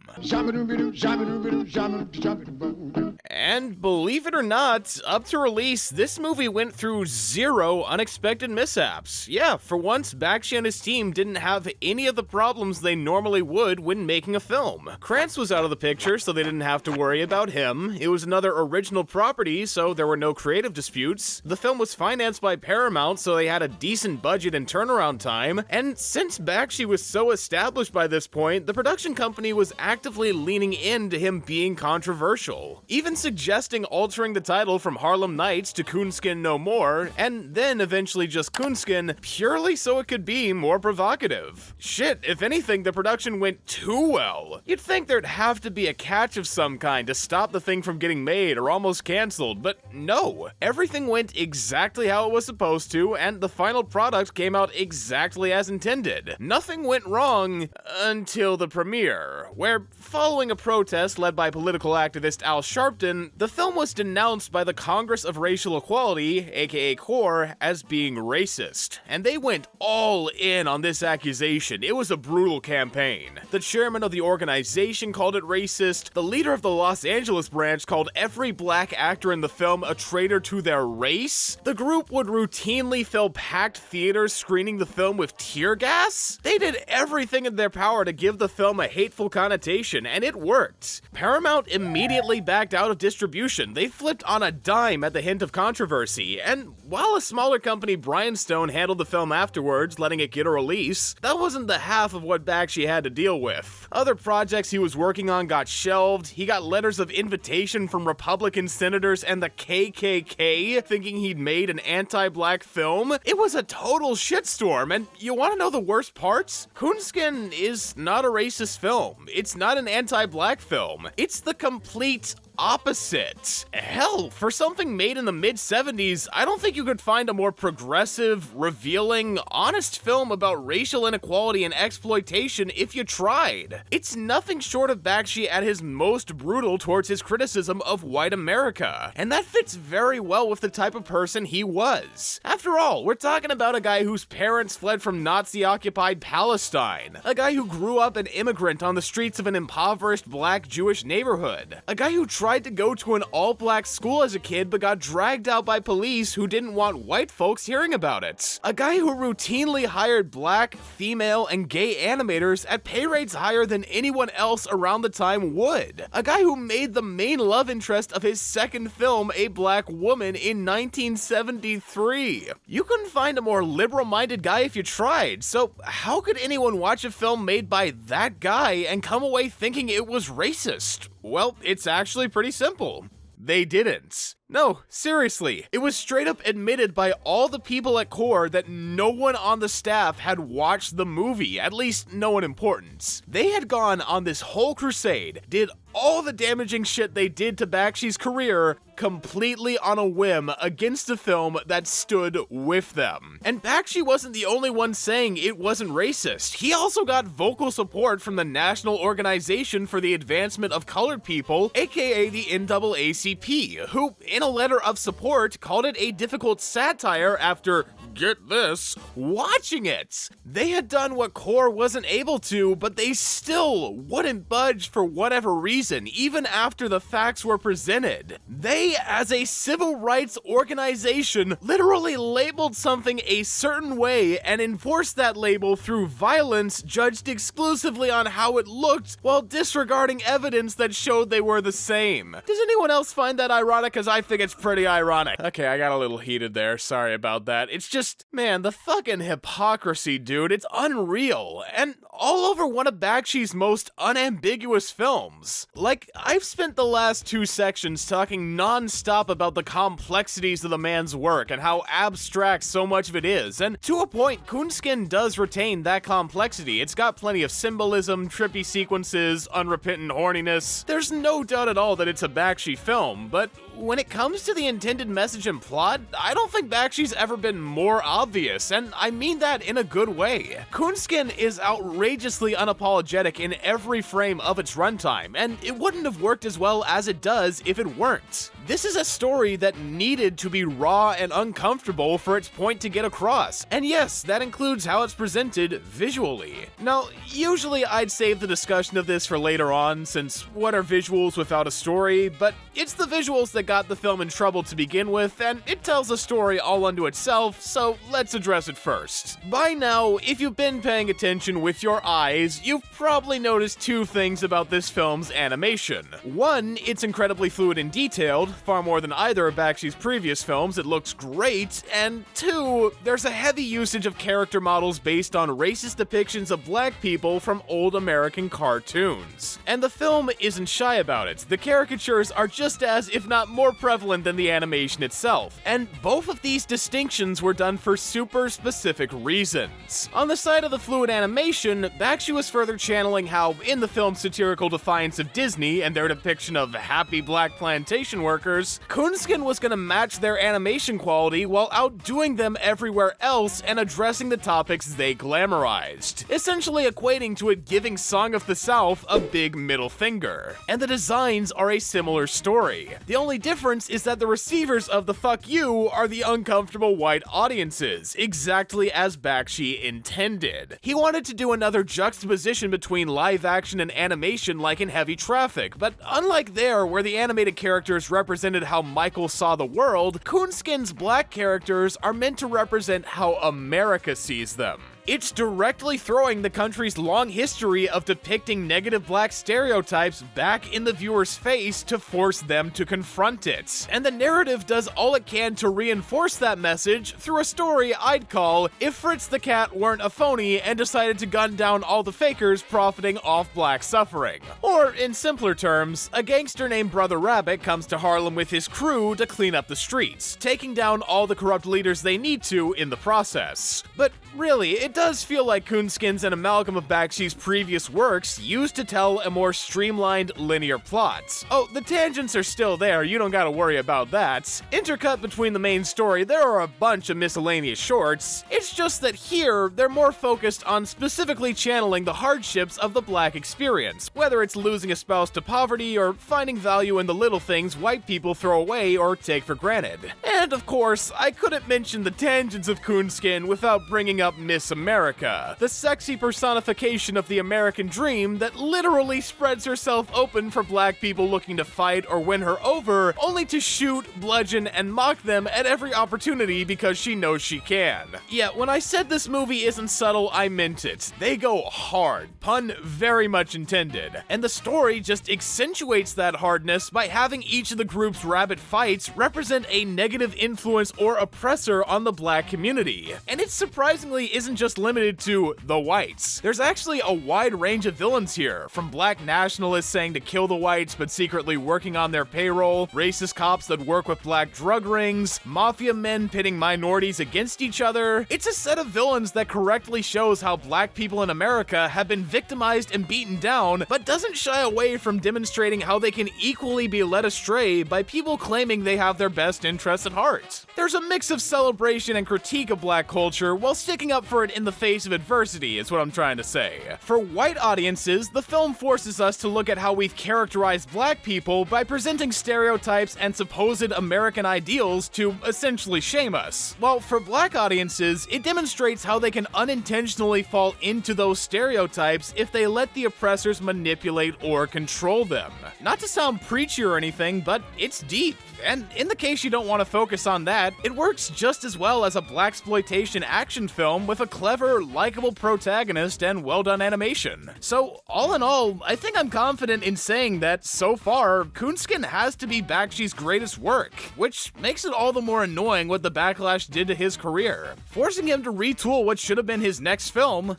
And believe it or not, up to release, this movie went through 0 unexpected mishaps. Yeah, for once, Bakshi and his team didn't have any of the problems they normally would when making a film. Krantz was out of the picture, so they didn't have to worry about him. It was another original property, so there were no creative disputes. The film was financed by Paramount, so they had a decent budget and turnaround time. And since Bakshi was so established by this point, the production company was actively leaning into him being controversial, even suggesting altering the title from Harlem Nights to Coonskin No More, and then eventually just Coonskin, purely so it could be more provocative. Shit, if anything, the production went too well. You'd think there'd have to be a catch of some kind to stop the thing from getting made or almost canceled, but no. Everything went exactly how it was supposed to, and the final product came out exactly as intended. Nothing went wrong until the premiere, where, following a protest led by political activist Al Sharpton, addition, the film was denounced by the Congress of Racial Equality, aka CORE, as being racist, and they went all in on this accusation. It was a brutal campaign. The chairman of the organization called it racist, the leader of the Los Angeles branch called every black actor in the film a traitor to their race. The group would routinely fill packed theaters screening the film with tear gas. They did everything in their power to give the film a hateful connotation, and it worked. Paramount immediately backed out of distribution. They flipped on a dime at the hint of controversy, and while a smaller company, Brian Stone, handled the film afterwards, letting it get a release, that wasn't the half of what Bakshi had to deal with. Other projects he was working on got shelved. He got letters of invitation from Republican senators and the KKK thinking he'd made an anti-black film. It was a total shitstorm, and you want to know the worst parts? Coonskin is not a racist film. It's not an anti-black film. It's the complete opposite. Hell, for something made in the mid-70s, I don't think you could find a more progressive, revealing, honest film about racial inequality and exploitation if you tried. It's nothing short of Bakshi at his most brutal towards his criticism of white America, and that fits very well with the type of person he was. After all, we're talking about a guy whose parents fled from Nazi-occupied Palestine, a guy who grew up an immigrant on the streets of an impoverished black Jewish neighborhood, a guy who tried to go to an all-black school as a kid but got dragged out by police who didn't want white folks hearing about it. A guy who routinely hired black, female, and gay animators at pay rates higher than anyone else around the time would. A guy who made the main love interest of his second film a black woman in 1973. You couldn't find a more liberal-minded guy if you tried, so how could anyone watch a film made by that guy and come away thinking it was racist? Well, it's actually pretty simple. They didn't. No, seriously, it was straight up admitted by all the people at CORE that no one on the staff had watched the movie, at least no one important. They had gone on this whole crusade, did all the damaging shit they did to Bakshi's career completely on a whim against a film that stood with them. And Bakshi wasn't the only one saying it wasn't racist. He also got vocal support from the National Organization for the Advancement of Colored People, aka the NAACP, who, in a letter of support, called it a difficult satire after, get this, watching it. They had done what CORE wasn't able to, but they still wouldn't budge for whatever reason, even after the facts were presented. They, as a civil rights organization, literally labeled something a certain way and enforced that label through violence judged exclusively on how it looked while disregarding evidence that showed they were the same. Does anyone else find that ironic? Because I think it's pretty ironic. Okay, I got a little heated there. Sorry about that. It's just, man, the fucking hypocrisy, dude. It's unreal. And all over one of Bakshi's most unambiguous films. Like, I've spent the last 2 sections talking non-stop about the complexities of the man's work and how abstract so much of it is, and to a point, Coonskin does retain that complexity. It's got plenty of symbolism, trippy sequences, unrepentant horniness. There's no doubt at all that it's a Bakshi film, but when it comes to the intended message and plot, I don't think Bakshi's ever been more obvious, and I mean that in a good way. Coonskin is outrageously unapologetic in every frame of its runtime, and it wouldn't have worked as well as it does if it weren't. This is a story that needed to be raw and uncomfortable for its point to get across, and yes, that includes how it's presented visually. Now, usually I'd save the discussion of this for later on, since what are visuals without a story, but it's the visuals that got the film in trouble to begin with, and it tells a story all unto itself, so let's address it first. By now, if you've been paying attention with your eyes, you've probably noticed 2 things about this film's animation. One, it's incredibly fluid and detailed, far more than either of Bakshi's previous films. It looks great, and 2, there's a heavy usage of character models based on racist depictions of black people from old American cartoons. And the film isn't shy about it. The caricatures are just as, if not more prevalent than the animation itself, and both of these distinctions were done done for super specific reasons. On the side of the fluid animation, Bakshi was further channeling how, in the film's satirical defiance of Disney and their depiction of happy black plantation workers, Coonskin was going to match their animation quality while outdoing them everywhere else and addressing the topics they glamorized, essentially equating to it giving Song of the South a big middle finger. And the designs are a similar story. The only difference is that the receivers of the fuck you are the uncomfortable white audiences, exactly as Bakshi intended. He wanted to do another juxtaposition between live action and animation like in Heavy Traffic, but unlike there, where the animated characters represented how Michael saw the world, Coonskin's black characters are meant to represent how America sees them. It's directly throwing the country's long history of depicting negative black stereotypes back in the viewer's face to force them to confront it. And the narrative does all it can to reinforce that message through a story I'd call If Fritz the Cat Weren't a Phony and Decided to Gun Down All the Fakers Profiting Off Black Suffering. Or, in simpler terms, a gangster named Brother Rabbit comes to Harlem with his crew to clean up the streets, taking down all the corrupt leaders they need to in the process. But really, it does feel like Coonskin's an amalgam of Bakshi's previous works used to tell a more streamlined, linear plot. Oh, the tangents are still there, you don't gotta worry about that. Intercut between the main story, there are a bunch of miscellaneous shorts. It's just that here, they're more focused on specifically channeling the hardships of the black experience, whether it's losing a spouse to poverty or finding value in the little things white people throw away or take for granted. And of course, I couldn't mention the tangents of Coonskin without bringing up Miss America, the sexy personification of the American dream that literally spreads herself open for black people looking to fight or win her over, only to shoot, bludgeon, and mock them at every opportunity because she knows she can. Yeah, when I said this movie isn't subtle, I meant it. They go hard, pun very much intended, and the story just accentuates that hardness by having each of the group's rabbit fights represent a negative influence or oppressor on the black community. And it surprisingly isn't just limited to the whites. There's actually a wide range of villains here, from black nationalists saying to kill the whites but secretly working on their payroll, racist cops that work with black drug rings, mafia men pitting minorities against each other. It's a set of villains that correctly shows how black people in America have been victimized and beaten down, but doesn't shy away from demonstrating how they can equally be led astray by people claiming they have their best interests at heart. There's a mix of celebration and critique of black culture while sticking up for it in the face of adversity, is what I'm trying to say. For white audiences, the film forces us to look at how we've characterized black people by presenting stereotypes and supposed American ideals to essentially shame us. While for black audiences, it demonstrates how they can unintentionally fall into those stereotypes if they let the oppressors manipulate or control them. Not to sound preachy or anything, but it's deep. And in the case you don't want to focus on that, it works just as well as a blaxploitation action film with a clever, likable protagonist and well-done animation. So, all in all, I think I'm confident in saying that, so far, Coonskin has to be Bakshi's greatest work, which makes it all the more annoying what the backlash did to his career, forcing him to retool what should have been his next film.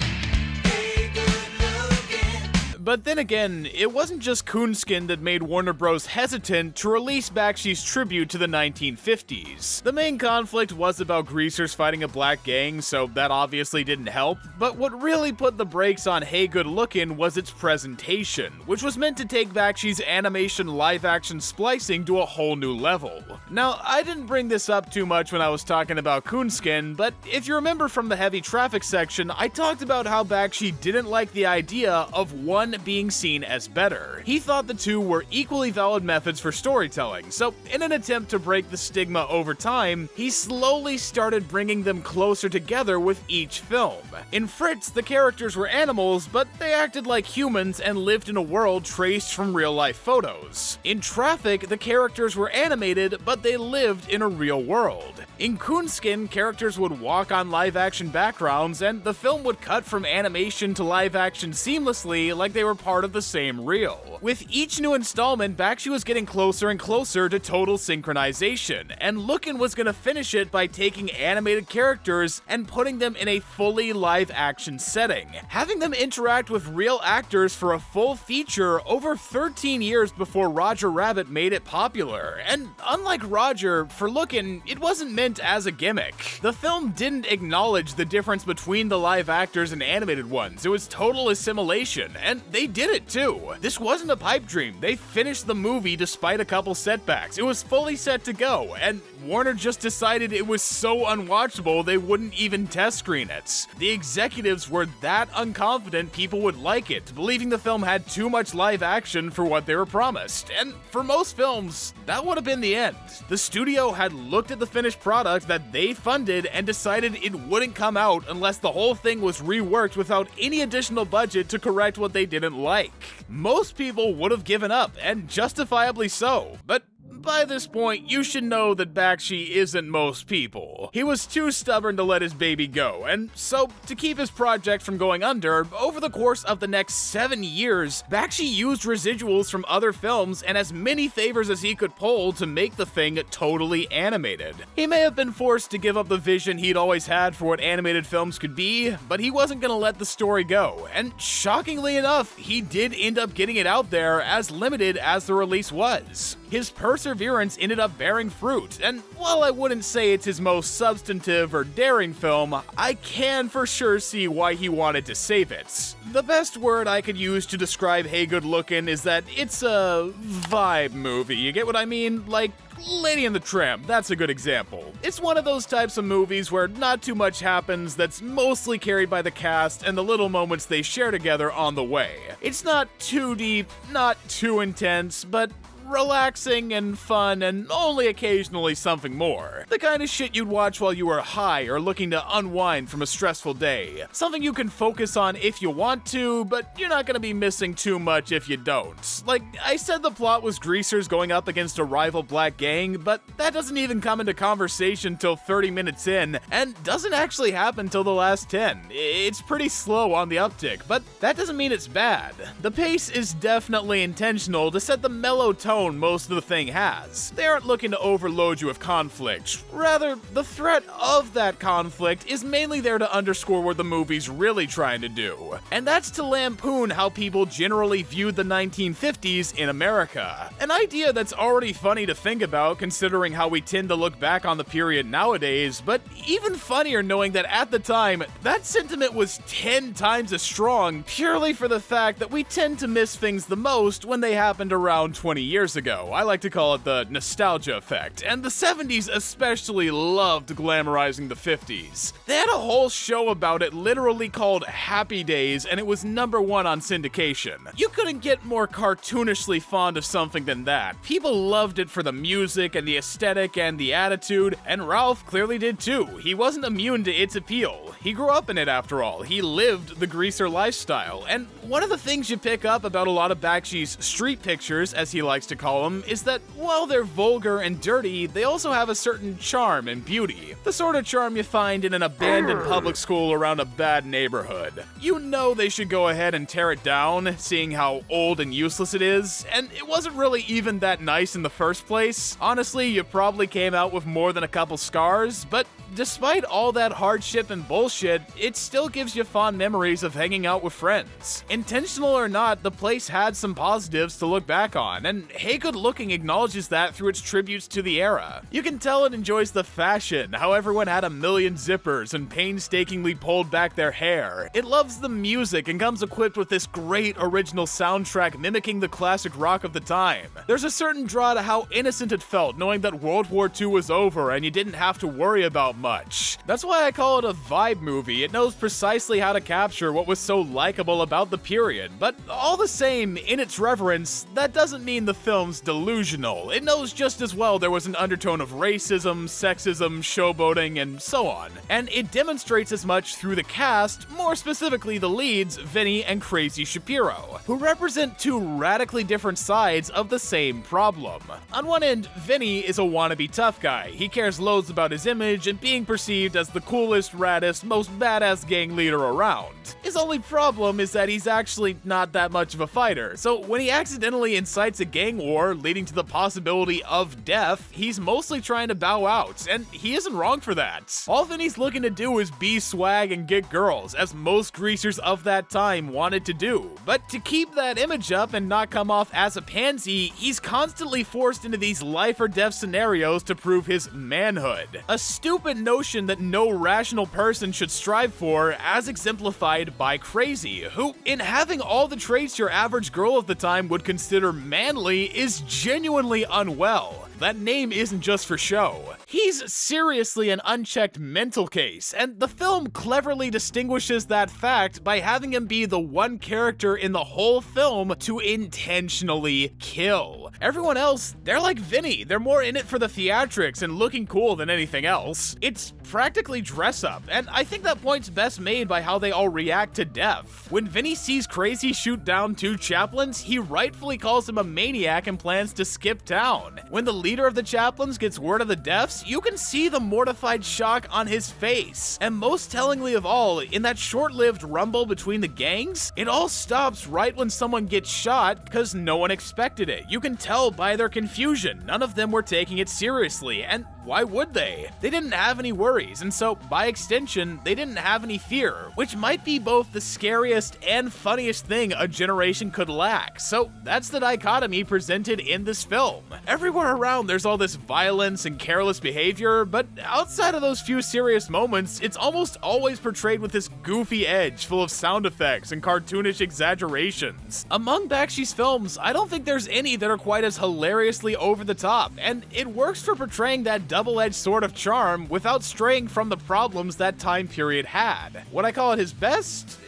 But then again, it wasn't just Coonskin that made Warner Bros. Hesitant to release Bakshi's tribute to the 1950s. The main conflict was about greasers fighting a black gang, so that obviously didn't help, but what really put the brakes on Hey Good Lookin' was its presentation, which was meant to take Bakshi's animation live-action splicing to a whole new level. Now, I didn't bring this up too much when I was talking about Coonskin, but if you remember from the Heavy Traffic section, I talked about how Bakshi didn't like the idea of one being seen as better. He thought the two were equally valid methods for storytelling, so in an attempt to break the stigma over time, he slowly started bringing them closer together with each film. In Fritz, the characters were animals, but they acted like humans and lived in a world traced from real-life photos. In Traffic, the characters were animated, but they lived in a real world. In Coonskin, characters would walk on live-action backgrounds, and the film would cut from animation to live-action seamlessly like they they were part of the same reel. With each new installment, Bakshi was getting closer and closer to total synchronization, and Lookin was gonna finish it by taking animated characters and putting them in a fully live-action setting, having them interact with real actors for a full feature over 13 years before Roger Rabbit made it popular. And unlike Roger, for Lookin, it wasn't meant as a gimmick. The film didn't acknowledge the difference between the live actors and animated ones. It was total assimilation, and they did it too. This wasn't a pipe dream. They finished the movie despite a couple setbacks. It was fully set to go, and Warner just decided it was so unwatchable they wouldn't even test screen it. The executives were that unconfident people would like it, believing the film had too much live action for what they were promised. And for most films, that would have been the end. The studio had looked at the finished product that they funded and decided it wouldn't come out unless the whole thing was reworked without any additional budget to correct what they didn't like. Most people would have given up, and justifiably so, but by this point, you should know that Bakshi isn't most people. He was too stubborn to let his baby go, and so, to keep his project from going under, over the course of the next 7 years, Bakshi used residuals from other films and as many favors as he could pull to make the thing totally animated. He may have been forced to give up the vision he'd always had for what animated films could be, but he wasn't gonna let the story go, and shockingly enough, he did end up getting it out there as limited as the release was. His perseverance ended up bearing fruit, and while I wouldn't say it's his most substantive or daring film, I can for sure see why he wanted to save it. The best word I could use to describe Hey Good Lookin' is that it's a vibe movie, you get what I mean? Like Lady and the Tramp, that's a good example. It's one of those types of movies where not too much happens, that's mostly carried by the cast and the little moments they share together on the way. It's not too deep, not too intense, but relaxing and fun and only occasionally something more. The kind of shit you'd watch while you were high or looking to unwind from a stressful day. Something you can focus on if you want to, but you're not gonna be missing too much if you don't. Like, I said the plot was greasers going up against a rival black gang, but that doesn't even come into conversation till 30 minutes in, and doesn't actually happen till the last 10. It's pretty slow on the uptick, but that doesn't mean it's bad. The pace is definitely intentional to set the mellow tone most of the thing has. They aren't looking to overload you with conflict. Rather, the threat of that conflict is mainly there to underscore what the movie's really trying to do. And that's to lampoon how people generally viewed the 1950s in America. An idea that's already funny to think about considering how we tend to look back on the period nowadays, but even funnier knowing that at the time, that sentiment was 10 times as strong purely for the fact that we tend to miss things the most when they happened around 20 years ago. I like to call it the nostalgia effect, and the 70s especially loved glamorizing the 50s. They had a whole show about it literally called Happy Days, and it was #1 on syndication. You couldn't get more cartoonishly fond of something than that. People loved it for the music and the aesthetic and the attitude, and Ralph clearly did too. He wasn't immune to its appeal. He grew up in it after all. He lived the greaser lifestyle, and one of the things you pick up about a lot of Bakshi's street pictures, as he likes to call them, is that while they're vulgar and dirty, they also have a certain charm and beauty. The sort of charm you find in an abandoned public school around a bad neighborhood. You know they should go ahead and tear it down, seeing how old and useless it is, and it wasn't really even that nice in the first place. Honestly, you probably came out with more than a couple scars, but despite all that hardship and bullshit, it still gives you fond memories of hanging out with friends. Intentional or not, the place had some positives to look back on, and Hey Good Looking acknowledges that through its tributes to the era. You can tell it enjoys the fashion, how everyone had a million zippers and painstakingly pulled back their hair. It loves the music and comes equipped with this great original soundtrack mimicking the classic rock of the time. There's a certain draw to how innocent it felt knowing that World War II was over and you didn't have to worry about much. That's why I call it a vibe movie. It knows precisely how to capture what was so likable about the period, but all the same, in its reverence, that doesn't mean the film's delusional. It knows just as well there was an undertone of racism, sexism, showboating, and so on. And it demonstrates as much through the cast, more specifically the leads, Vinny and Crazy Shapiro, who represent two radically different sides of the same problem. On one end, Vinny is a wannabe tough guy. He cares loads about his image and being being perceived as the coolest, raddest, most badass gang leader around. His only problem is that he's actually not that much of a fighter, so when he accidentally incites a gang war leading to the possibility of death, he's mostly trying to bow out, and he isn't wrong for that. All Vinny's looking to do is be swag and get girls, as most greasers of that time wanted to do. But to keep that image up and not come off as a pansy, he's constantly forced into these life or death scenarios to prove his manhood. A stupid notion that no rational person should strive for, as exemplified by Crazy, who, in having all the traits your average girl of the time would consider manly, is genuinely unwell. That name isn't just for show. He's seriously an unchecked mental case, and the film cleverly distinguishes that fact by having him be the one character in the whole film to intentionally kill. Everyone else, they're like Vinny. They're more in it for the theatrics and looking cool than anything else. It's practically dress up, and I think that point's best made by how they all react to death. When Vinny sees Crazy shoot down 2 chaplains, he rightfully calls him a maniac and plans to skip town. When the leader of the chaplains gets word of the deaths, you can see the mortified shock on his face. And most tellingly of all, in that short-lived rumble between the gangs, it all stops right when someone gets shot because no one expected it. You can tell by their confusion. None of them were taking it seriously, and why would they? They didn't have any worries, and so, by extension, they didn't have any fear, which might be both the scariest and funniest thing a generation could lack. So that's the dichotomy presented in this film. Everywhere around there's all this violence and careless behavior, but outside of those few serious moments, it's almost always portrayed with this goofy edge full of sound effects and cartoonish exaggerations. Among Bakshi's films, I don't think there's any that are quite as hilariously over the top, and it works for portraying that double-edged sort of charm without straying from the problems that time period had. Would I call it his best?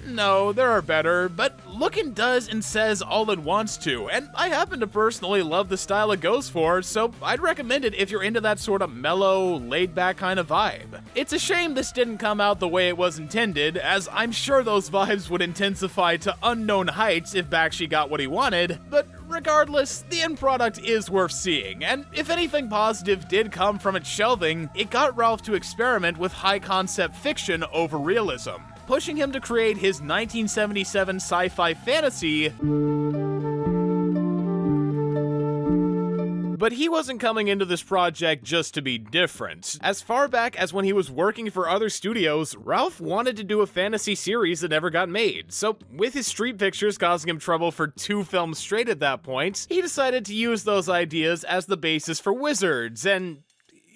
No, there are better, but Lookin' does and says all it wants to, and I happen to personally love the style it goes for, so I'd recommend it if you're into that sort of mellow, laid-back kind of vibe. It's a shame this didn't come out the way it was intended, as I'm sure those vibes would intensify to unknown heights if Bakshi got what he wanted, but regardless, the end product is worth seeing, and if anything positive did come from its shelving, it got Ralph to experiment with high-concept fiction over realism, pushing him to create his 1977 sci-fi fantasy. But he wasn't coming into this project just to be different. As far back as when he was working for other studios, Ralph wanted to do a fantasy series that never got made. So, with his street pictures causing him trouble for 2 films straight at that point, he decided to use those ideas as the basis for Wizards, and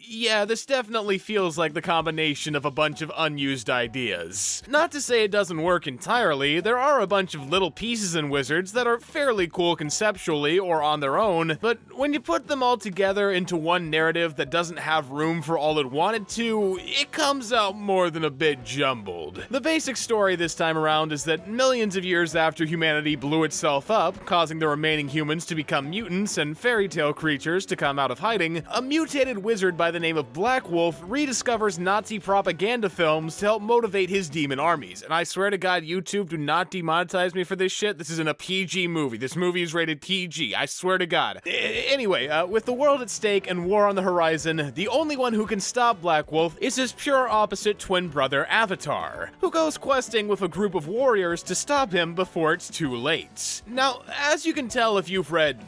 yeah, this definitely feels like the combination of a bunch of unused ideas. Not to say it doesn't work entirely, there are a bunch of little pieces in Wizards that are fairly cool conceptually or on their own, but when you put them all together into one narrative that doesn't have room for all it wanted to, it comes out more than a bit jumbled. The basic story this time around is that millions of years after humanity blew itself up, causing the remaining humans to become mutants and fairy tale creatures to come out of hiding, a mutated wizard by the name of Black Wolf rediscovers Nazi propaganda films to help motivate his demon armies. And I swear to God, YouTube, do not demonetize me for this shit. This isn't a PG movie. This movie is rated PG. I swear to God. Anyway, with the world at stake and war on the horizon, the only one who can stop Black Wolf is his pure opposite twin brother, Avatar, who goes questing with a group of warriors to stop him before it's too late. Now, as you can tell if you've read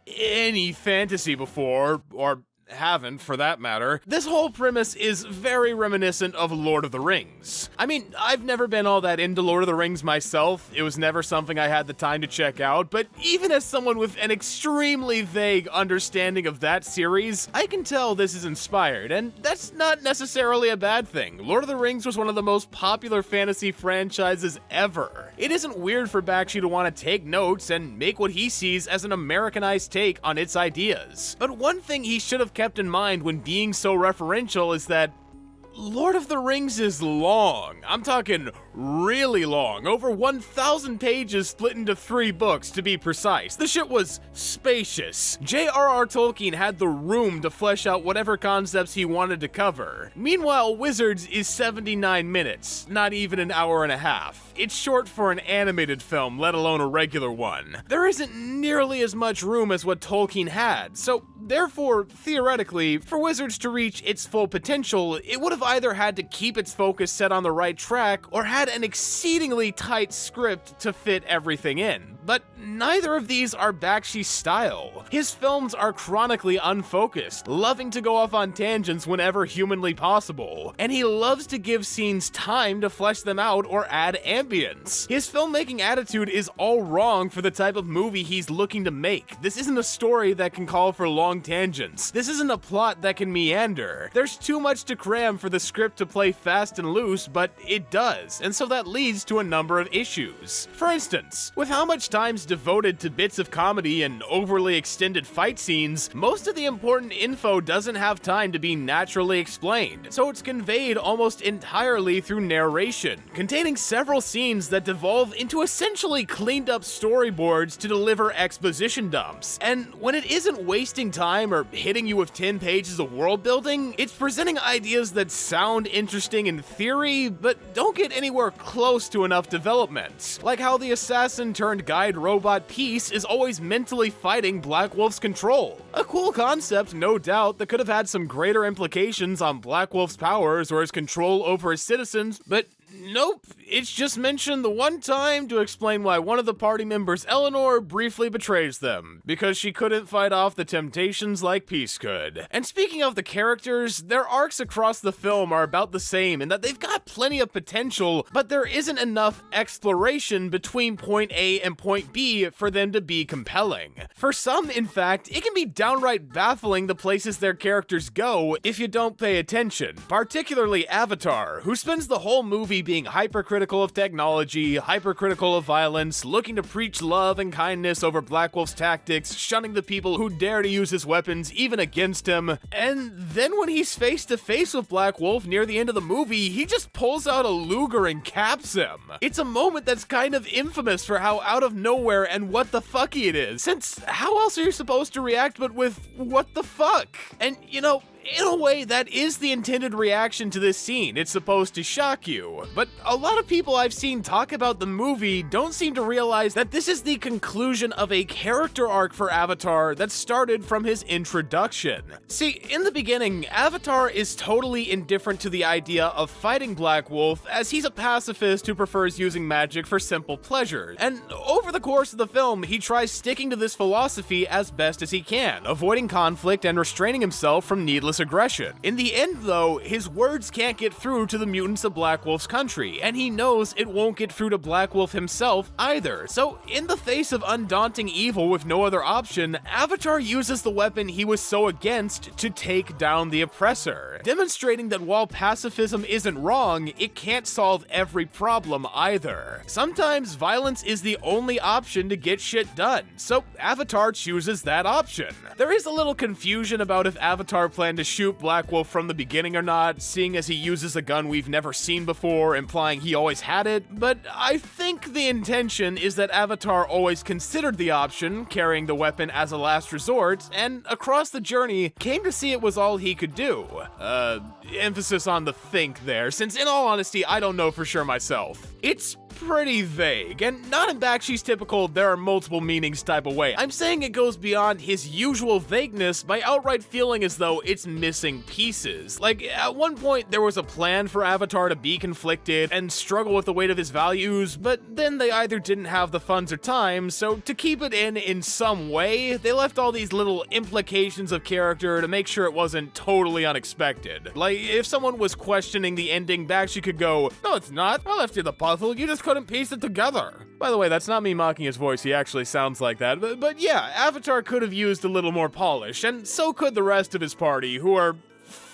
any fantasy before, or haven't for that matter, this whole premise is very reminiscent of Lord of the Rings. I mean, I've never been all that into Lord of the Rings myself, it was never something I had the time to check out, but even as someone with an extremely vague understanding of that series, I can tell this is inspired, and that's not necessarily a bad thing. Lord of the Rings was one of the most popular fantasy franchises ever. It isn't weird for Bakshi to want to take notes and make what he sees as an Americanized take on its ideas. But one thing he should have kept in mind when being so referential is that Lord of the Rings is long. I'm talking really long. Over 1,000 pages split into 3 books, to be precise. The shit was spacious. J.R.R. Tolkien had the room to flesh out whatever concepts he wanted to cover. Meanwhile, Wizards is 79 minutes, not even an hour and a half. It's short for an animated film, let alone a regular one. There isn't nearly as much room as what Tolkien had, so therefore, theoretically, for Wizards to reach its full potential, it would have either had to keep its focus set on the right track or had an exceedingly tight script to fit everything in. But neither of these are Bakshi's style. His films are chronically unfocused, loving to go off on tangents whenever humanly possible, and he loves to give scenes time to flesh them out or add ambience. His filmmaking attitude is all wrong for the type of movie he's looking to make. This isn't a story that can call for long tangents. This isn't a plot that can meander. There's too much to cram for the script to play fast and loose, but it does, and so that leads to a number of issues. For instance, with how much time's devoted to bits of comedy and overly extended fight scenes, most of the important info doesn't have time to be naturally explained, so it's conveyed almost entirely through narration, containing several scenes that devolve into essentially cleaned up storyboards to deliver exposition dumps. And when it isn't wasting time or hitting you with 10 pages of world building, it's presenting ideas that sound interesting in theory, but don't get anywhere close to enough development. Like how the assassin turned guide robot Peace is always mentally fighting Black Wolf's control. A cool concept, no doubt, that could have had some greater implications on Black Wolf's powers or his control over his citizens, but nope, it's just mentioned the one time to explain why one of the party members, Eleanor, briefly betrays them, because she couldn't fight off the temptations like Peace could. And speaking of the characters, their arcs across the film are about the same in that they've got plenty of potential, but there isn't enough exploration between point A and point B for them to be compelling. For some, in fact, it can be downright baffling the places their characters go if you don't pay attention, particularly Avatar, who spends the whole movie being hypercritical of technology, hypercritical of violence, looking to preach love and kindness over Black Wolf's tactics, shunning the people who dare to use his weapons even against him. And then when he's face to face with Black Wolf near the end of the movie, he just pulls out a Luger and caps him. It's a moment that's kind of infamous for how out of nowhere and what the fucky it is, since how else are you supposed to react but with what the fuck? And you know, in a way, that is the intended reaction to this scene. It's supposed to shock you. But a lot of people I've seen talk about the movie don't seem to realize that this is the conclusion of a character arc for Avatar that started from his introduction. See, in the beginning, Avatar is totally indifferent to the idea of fighting Black Wolf, as he's a pacifist who prefers using magic for simple pleasure. And over the course of the film, he tries sticking to this philosophy as best as he can, avoiding conflict and restraining himself from needless aggression. In the end, though, his words can't get through to the mutants of Black Wolf's country, and he knows it won't get through to Black Wolf himself either. So, in the face of undaunting evil with no other option, Avatar uses the weapon he was so against to take down the oppressor, demonstrating that while pacifism isn't wrong, it can't solve every problem either. Sometimes violence is the only option to get shit done, so Avatar chooses that option. There is a little confusion about if Avatar planned to shoot Black Wolf from the beginning or not, seeing as he uses a gun we've never seen before, implying he always had it, but I think the intention is that Avatar always considered the option, carrying the weapon as a last resort, and across the journey, came to see it was all he could do. Emphasis on the think there, since in all honesty, I don't know for sure myself. It's pretty vague, and not in Bakshi's typical there are multiple meanings type of way. I'm saying it goes beyond his usual vagueness by outright feeling as though it's missing pieces. Like, at one point there was a plan for Avatar to be conflicted and struggle with the weight of his values, but then they either didn't have the funds or time, so to keep it in some way, they left all these little implications of character to make sure it wasn't totally unexpected. Like, if someone was questioning the ending, Bakshi could go, "No, it's not. I left you the puzzle. You just couldn't piece it together." By the way, that's not me mocking his voice. He actually sounds like that. But yeah, Avatar could have used a little more polish, and so could the rest of his party, who are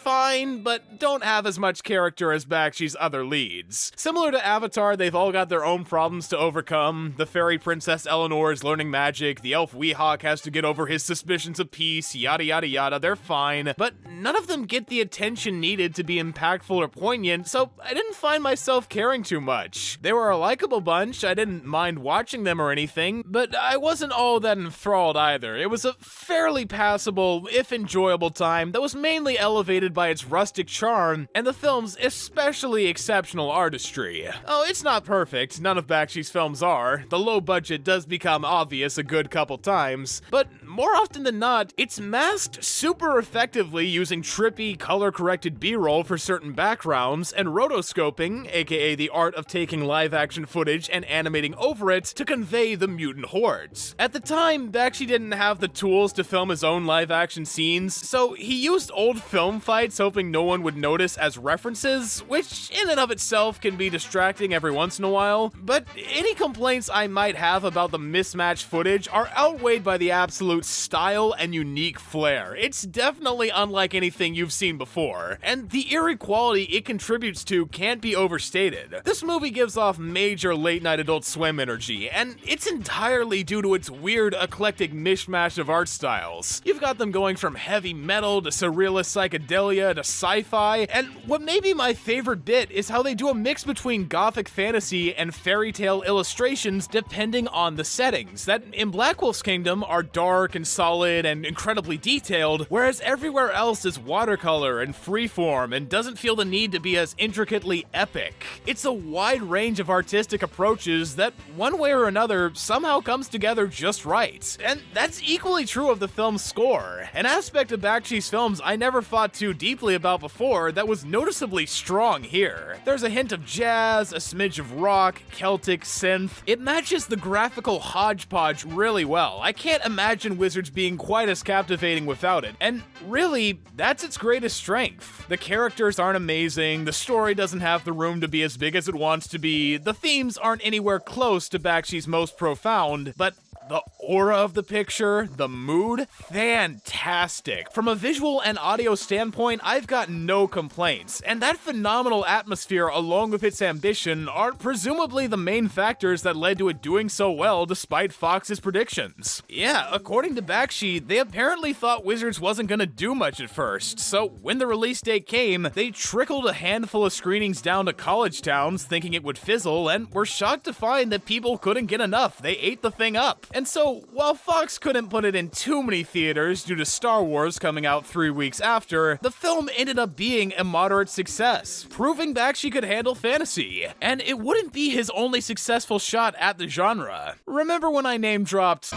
fine, but don't have as much character as Bakshi's other leads. Similar to Avatar, they've all got their own problems to overcome. The fairy princess Eleanor is learning magic, the elf Weehawk has to get over his suspicions of peace, yada yada yada, they're fine, but none of them get the attention needed to be impactful or poignant, so I didn't find myself caring too much. They were a likable bunch, I didn't mind watching them or anything, but I wasn't all that enthralled either. It was a fairly passable, if enjoyable time that was mainly elevated by its rustic charm and the film's especially exceptional artistry. Oh, it's not perfect, none of Bakshi's films are. The low budget does become obvious a good couple times, but more often than not, it's masked super effectively using trippy, color-corrected B-roll for certain backgrounds and rotoscoping, aka the art of taking live-action footage and animating over it to convey the mutant hordes. At the time, Bakshi didn't have the tools to film his own live-action scenes, so he used old film fights hoping no one would notice as references, which in and of itself can be distracting every once in a while, but any complaints I might have about the mismatched footage are outweighed by the absolute style and unique flair. It's definitely unlike anything you've seen before, and the eerie quality it contributes to can't be overstated. This movie gives off major late-night Adult Swim energy, and it's entirely due to its weird, eclectic mishmash of art styles. You've got them going from heavy metal to surrealist psychedelia to sci-fi, and what may be my favorite bit is how they do a mix between gothic fantasy and fairy tale illustrations depending on the settings, that in Black Wolf's Kingdom are dark and solid and incredibly detailed, whereas everywhere else is watercolor and freeform and doesn't feel the need to be as intricately epic. It's a wide range of artistic approaches that, one way or another, somehow comes together just right. And that's equally true of the film's score, an aspect of Bakshi's films I never thought too deeply about before that was noticeably strong here. There's a hint of jazz, a smidge of rock, Celtic synth. It matches the graphical hodgepodge really well. I can't imagine Wizards being quite as captivating without it, and really, that's its greatest strength. The characters aren't amazing, the story doesn't have the room to be as big as it wants to be, the themes aren't anywhere close to Bakshi's most profound, but the aura of the picture, the mood, fantastic. From a visual and audio standpoint, I've got no complaints, and that phenomenal atmosphere along with its ambition are presumably the main factors that led to it doing so well despite Fox's predictions. Yeah, according to Bakshi, they apparently thought Wizards wasn't gonna do much at first, so when the release date came, they trickled a handful of screenings down to college towns thinking it would fizzle, and were shocked to find that people couldn't get enough. They ate the thing up. And so, while Fox couldn't put it in too many theaters due to Star Wars coming out 3 weeks after, the film ended up being a moderate success, proving Bakshi could handle fantasy. And it wouldn't be his only successful shot at the genre. Remember when I name-dropped...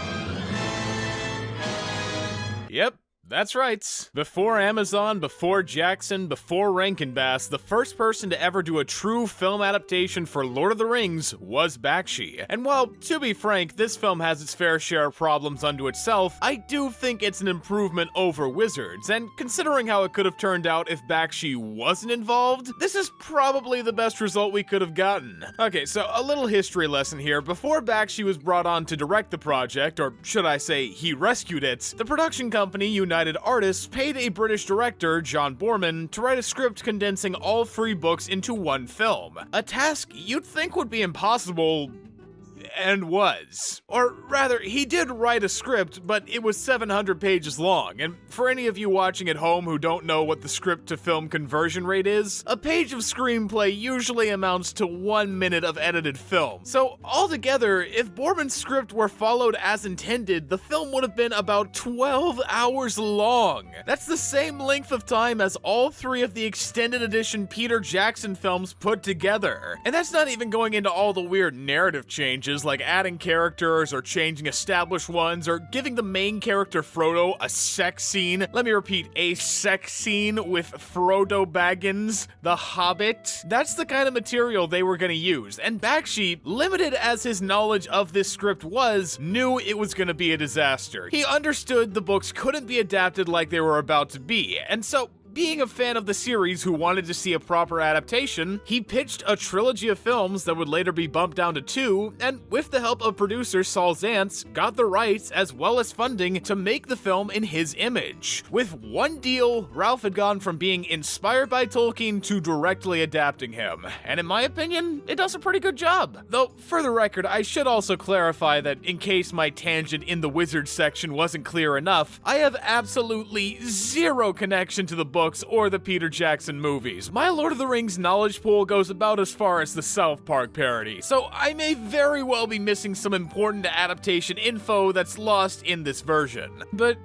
Yep. That's right. Before Amazon, before Jackson, before Rankin Bass, the first person to ever do a true film adaptation for Lord of the Rings was Bakshi. And while, to be frank, this film has its fair share of problems unto itself, I do think it's an improvement over Wizards, and considering how it could have turned out if Bakshi wasn't involved, this is probably the best result we could have gotten. Okay, so a little history lesson here. Before Bakshi was brought on to direct the project, or should I say, he rescued it, the production company United Artists paid a British director, John Boorman, to write a script condensing all 3 books into one film. A task you'd think would be impossible, and was. Or rather, he did write a script, but it was 700 pages long, and for any of you watching at home who don't know what the script-to-film conversion rate is, a page of screenplay usually amounts to 1 minute of edited film. So altogether, if Boorman's script were followed as intended, the film would have been about 12 hours long. That's the same length of time as all 3 of the extended edition Peter Jackson films put together. And that's not even going into all the weird narrative changes like adding characters or changing established ones or giving the main character Frodo a sex scene. Let me repeat, a sex scene with Frodo Baggins, the Hobbit. That's the kind of material they were gonna use, and Bakshi, limited as his knowledge of this script was, knew it was gonna be a disaster. He understood the books couldn't be adapted like they were about to be, and so being a fan of the series who wanted to see a proper adaptation, he pitched a trilogy of films that would later be bumped down to 2, and with the help of producer Saul Zaentz, got the rights as well as funding to make the film in his image. With one deal, Ralph had gone from being inspired by Tolkien to directly adapting him, and in my opinion, it does a pretty good job. Though, for the record, I should also clarify that in case my tangent in the Wizards section wasn't clear enough, I have absolutely zero connection to the books or the Peter Jackson movies. My Lord of the Rings knowledge pool goes about as far as the South Park parody, so I may very well be missing some important adaptation info that's lost in this version. But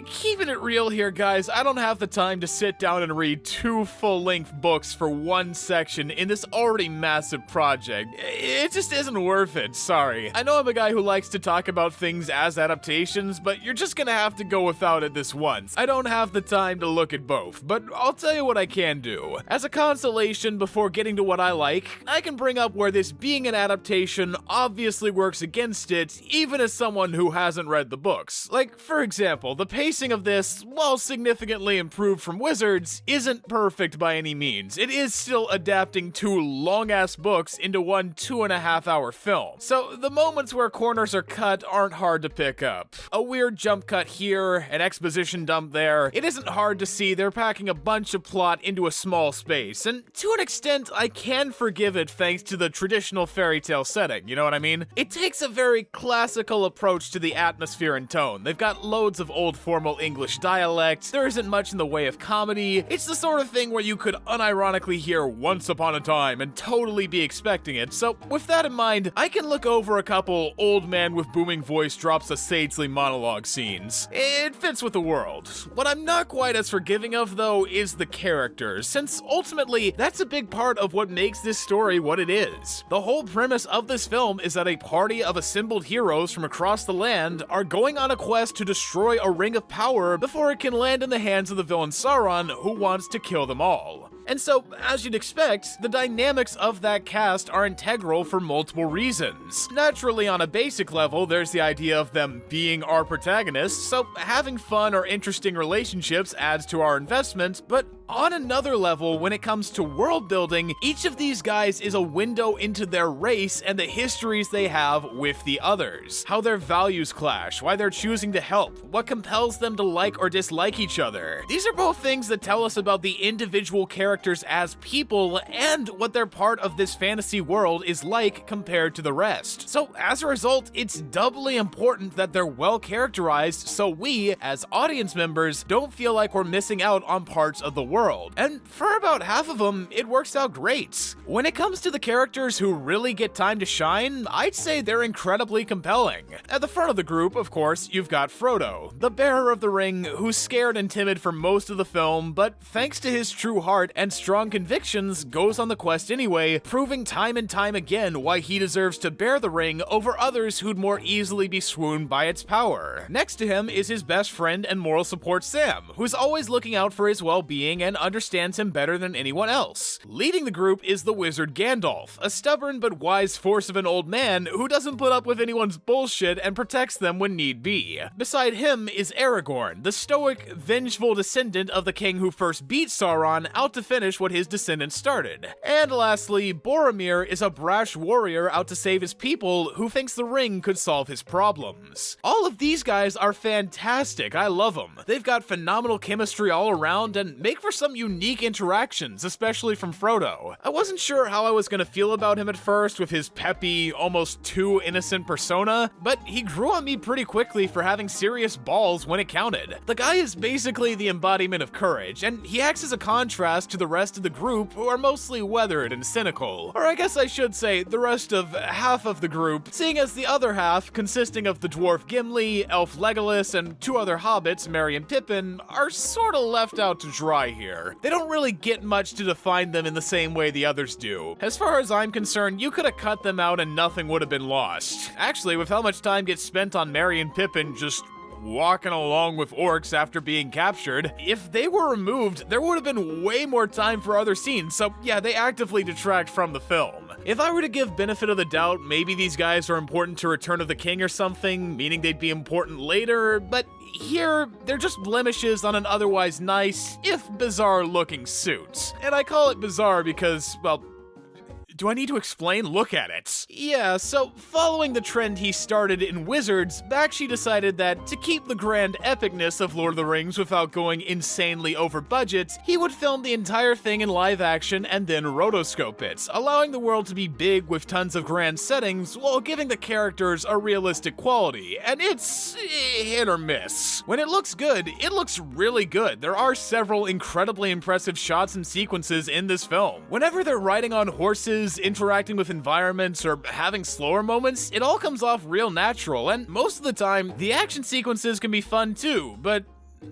keeping it real here, guys, I don't have the time to sit down and read 2 full-length books for one section in this already massive project. It just isn't worth it, sorry. I know I'm a guy who likes to talk about things as adaptations, but you're just gonna have to go without it this once. I don't have the time to look at both, but I'll tell you what I can do. As a consolation before getting to what I like, I can bring up where this being an adaptation obviously works against it, even as someone who hasn't read the books. Like, for example, the pacing of this, while significantly improved from Wizards, isn't perfect by any means. It is still adapting 2 long-ass books into one 2.5-hour film. So the moments where corners are cut aren't hard to pick up. A weird jump cut here, an exposition dump there. It isn't hard to see they're packing a bunch of plot into a small space, and to an extent, I can forgive it thanks to the traditional fairy tale setting, you know what I mean? It takes a very classical approach to the atmosphere and tone. They've got loads of old formal English dialect, there isn't much in the way of comedy, it's the sort of thing where you could unironically hear once upon a time and totally be expecting it, so with that in mind, I can look over a couple old man with booming voice drops a sagely monologue scenes. It fits with the world. What I'm not quite as forgiving of, though, is the characters, since ultimately, that's a big part of what makes this story what it is. The whole premise of this film is that a party of assembled heroes from across the land are going on a quest to destroy a ring of power before it can land in the hands of the villain Sauron, who wants to kill them all. And so, as you'd expect, the dynamics of that cast are integral for multiple reasons. Naturally, on a basic level, there's the idea of them being our protagonists, so having fun or interesting relationships adds to our investment, but on another level, when it comes to world building, each of these guys is a window into their race and the histories they have with the others. How their values clash, why they're choosing to help, what compels them to like or dislike each other. These are both things that tell us about the individual characters as people and what their part of this fantasy world is like compared to the rest. So as a result, it's doubly important that they're well characterized so we, as audience members, don't feel like we're missing out on parts of the world. And for about half of them, it works out great. When it comes to the characters who really get time to shine, I'd say they're incredibly compelling. At the front of the group, of course, you've got Frodo, the bearer of the ring, who's scared and timid for most of the film, but thanks to his true heart and strong convictions, goes on the quest anyway, proving time and time again why he deserves to bear the ring over others who'd more easily be swooned by its power. Next to him is his best friend and moral support Sam, who's always looking out for his well-being and understands him better than anyone else. Leading the group is the wizard Gandalf, a stubborn but wise force of an old man who doesn't put up with anyone's bullshit and protects them when need be. Beside him is Aragorn, the stoic, vengeful descendant of the king who first beat Sauron, out to finish what his descendants started. And lastly, Boromir is a brash warrior out to save his people who thinks the ring could solve his problems. All of these guys are fantastic, I love them. They've got phenomenal chemistry all around and make for some unique interactions, especially from Frodo. I wasn't sure how I was gonna feel about him at first with his peppy, almost too innocent persona, but he grew on me pretty quickly for having serious balls when it counted. The guy is basically the embodiment of courage, and he acts as a contrast to the rest of the group who are mostly weathered and cynical. Or I guess I should say the rest of half of the group, seeing as the other half, consisting of the dwarf Gimli, elf Legolas, and 2 other hobbits, Merry and Pippin, are sorta left out to dry here. They don't really get much to define them in the same way the others do. As far as I'm concerned, you could have cut them out and nothing would have been lost. Actually, with how much time gets spent on Merry and Pippin just walking along with orcs after being captured, if they were removed, there would have been way more time for other scenes, so yeah, they actively detract from the film. If I were to give benefit of the doubt, maybe these guys are important to Return of the King or something, meaning they'd be important later, but here, they're just blemishes on an otherwise nice, if bizarre-looking suit. And I call it bizarre because, well, do I need to explain? Look at it. Yeah, so following the trend he started in Wizards, Bakshi decided that to keep the grand epicness of Lord of the Rings without going insanely over budget, he would film the entire thing in live action and then rotoscope it, allowing the world to be big with tons of grand settings while giving the characters a realistic quality, and it's hit or miss. When it looks good, it looks really good. There are several incredibly impressive shots and sequences in this film. Whenever they're riding on horses, interacting with environments, or having slower moments, it all comes off real natural, and most of the time, the action sequences can be fun too, but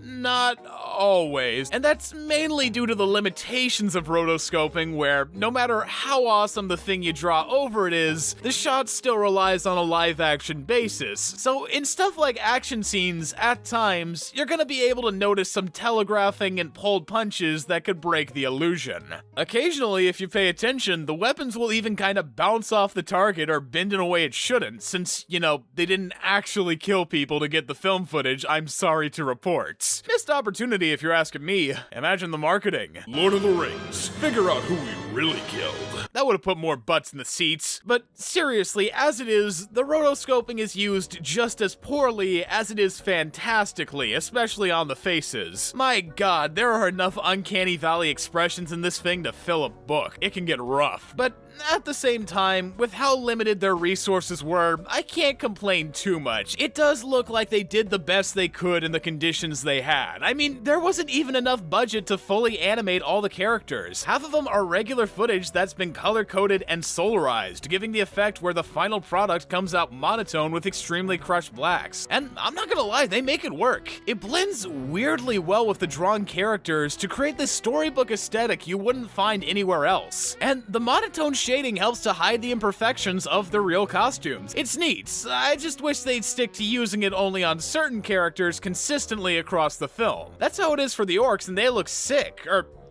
not always. And that's mainly due to the limitations of rotoscoping, where no matter how awesome the thing you draw over it is, the shot still relies on a live action basis. So in stuff like action scenes, at times, you're gonna be able to notice some telegraphing and pulled punches that could break the illusion. Occasionally, if you pay attention, the weapons will even kind of bounce off the target or bend in a way it shouldn't, since, you know, they didn't actually kill people to get the film footage, I'm sorry to report. Missed opportunity if you're asking me. Imagine the marketing. Lord of the Rings. Figure out who we really killed. That would have put more butts in the seats. But seriously, as it is, the rotoscoping is used just as poorly as it is fantastically, especially on the faces. My god, there are enough uncanny valley expressions in this thing to fill a book. It can get rough. But at the same time, with how limited their resources were, I can't complain too much. It does look like they did the best they could in the conditions they had. I mean, there wasn't even enough budget to fully animate all the characters. Half of them are regular footage that's been color-coded and solarized, giving the effect where the final product comes out monotone with extremely crushed blacks. And I'm not gonna lie, they make it work. It blends weirdly well with the drawn characters to create this storybook aesthetic you wouldn't find anywhere else. And the monotone shading helps to hide the imperfections of the real costumes. It's neat. I just wish they'd stick to using it only on certain characters consistently across the film. That's how it is for the orcs, and they look sick,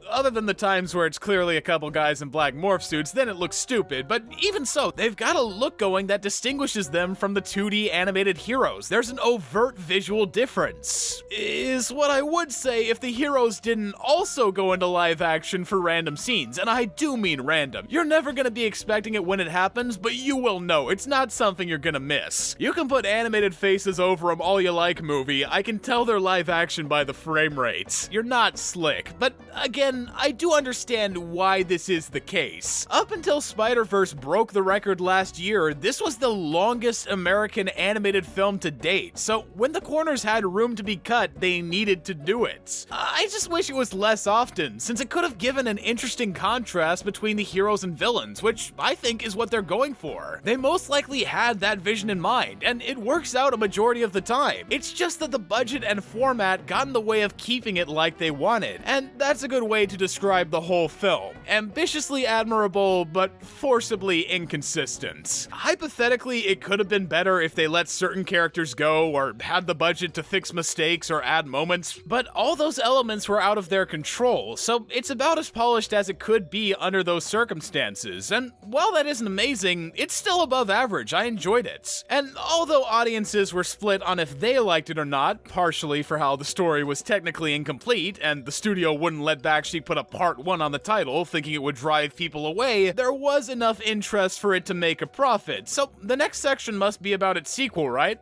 other than the times where it's clearly a couple guys in black morph suits, then it looks stupid, but even so, they've got a look going that distinguishes them from the 2D animated heroes. There's an overt visual difference. Is what I would say if the heroes didn't also go into live action for random scenes, and I do mean random. You're never gonna be expecting it when it happens, but you will know. It's not something you're gonna miss. You can put animated faces over them all you like, movie. I can tell they're live action by the frame rates. You're not slick, but again, I do understand why this is the case. Up until Spider-Verse broke the record last year, this was the longest American animated film to date, so when the corners had room to be cut, they needed to do it. I just wish it was less often, since it could have given an interesting contrast between the heroes and villains, which I think is what they're going for. They most likely had that vision in mind, and it works out a majority of the time. It's just that the budget and format got in the way of keeping it like they wanted, and that's a good way to describe the whole film. Ambitiously admirable, but forcibly inconsistent. Hypothetically, it could have been better if they let certain characters go or had the budget to fix mistakes or add moments, but all those elements were out of their control, so it's about as polished as it could be under those circumstances, and while that isn't amazing, it's still above average. I enjoyed it. And although audiences were split on if they liked it or not, partially for how the story was technically incomplete, and the studio wouldn't let Bakshi put a part 1 on the title, thinking it would drive people away, there was enough interest for it to make a profit. So the next section must be about its sequel, right?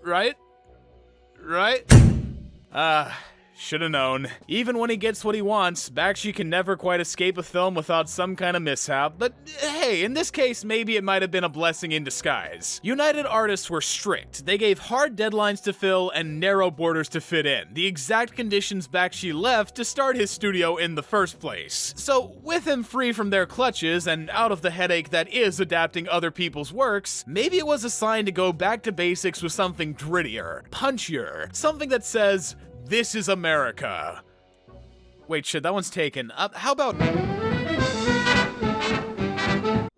Right? Should've known. Even when he gets what he wants, Bakshi can never quite escape a film without some kind of mishap, but hey, in this case, maybe it might have been a blessing in disguise. United Artists were strict. They gave hard deadlines to fill and narrow borders to fit in, the exact conditions Bakshi left to start his studio in the first place. So, with him free from their clutches and out of the headache that is adapting other people's works, maybe it was a sign to go back to basics with something grittier, punchier, something that says, "This is America." Wait, shit, that one's taken. How about...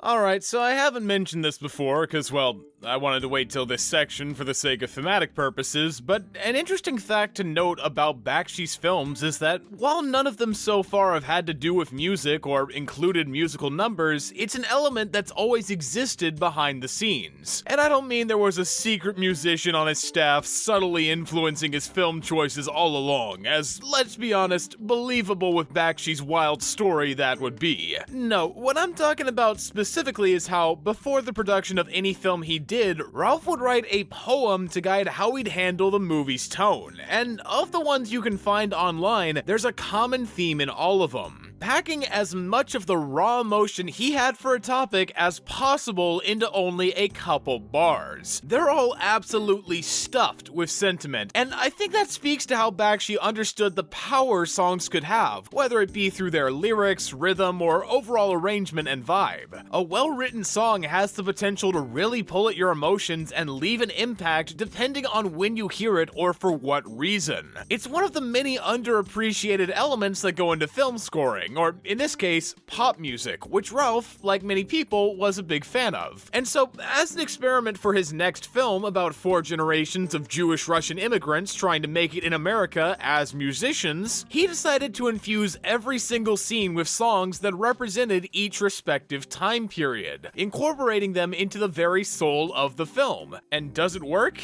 Alright, so I haven't mentioned this before because, well, I wanted to wait till this section for the sake of thematic purposes, but an interesting fact to note about Bakshi's films is that while none of them so far have had to do with music or included musical numbers, it's an element that's always existed behind the scenes. And I don't mean there was a secret musician on his staff subtly influencing his film choices all along, as, let's be honest, believable with Bakshi's wild story that would be. No, what I'm talking about specifically is how, before the production of any film he did, Ralph would write a poem to guide how he'd handle the movie's tone. And of the ones you can find online, there's a common theme in all of them. Packing as much of the raw emotion he had for a topic as possible into only a couple bars. They're all absolutely stuffed with sentiment, and I think that speaks to how Bakshi understood the power songs could have, whether it be through their lyrics, rhythm, or overall arrangement and vibe. A well-written song has the potential to really pull at your emotions and leave an impact depending on when you hear it or for what reason. It's one of the many underappreciated elements that go into film scoring, or in this case, pop music, which Ralph, like many people, was a big fan of. And so, as an experiment for his next film about 4 generations of Jewish-Russian immigrants trying to make it in America as musicians, he decided to infuse every single scene with songs that represented each respective time period, incorporating them into the very soul of the film. And does it work?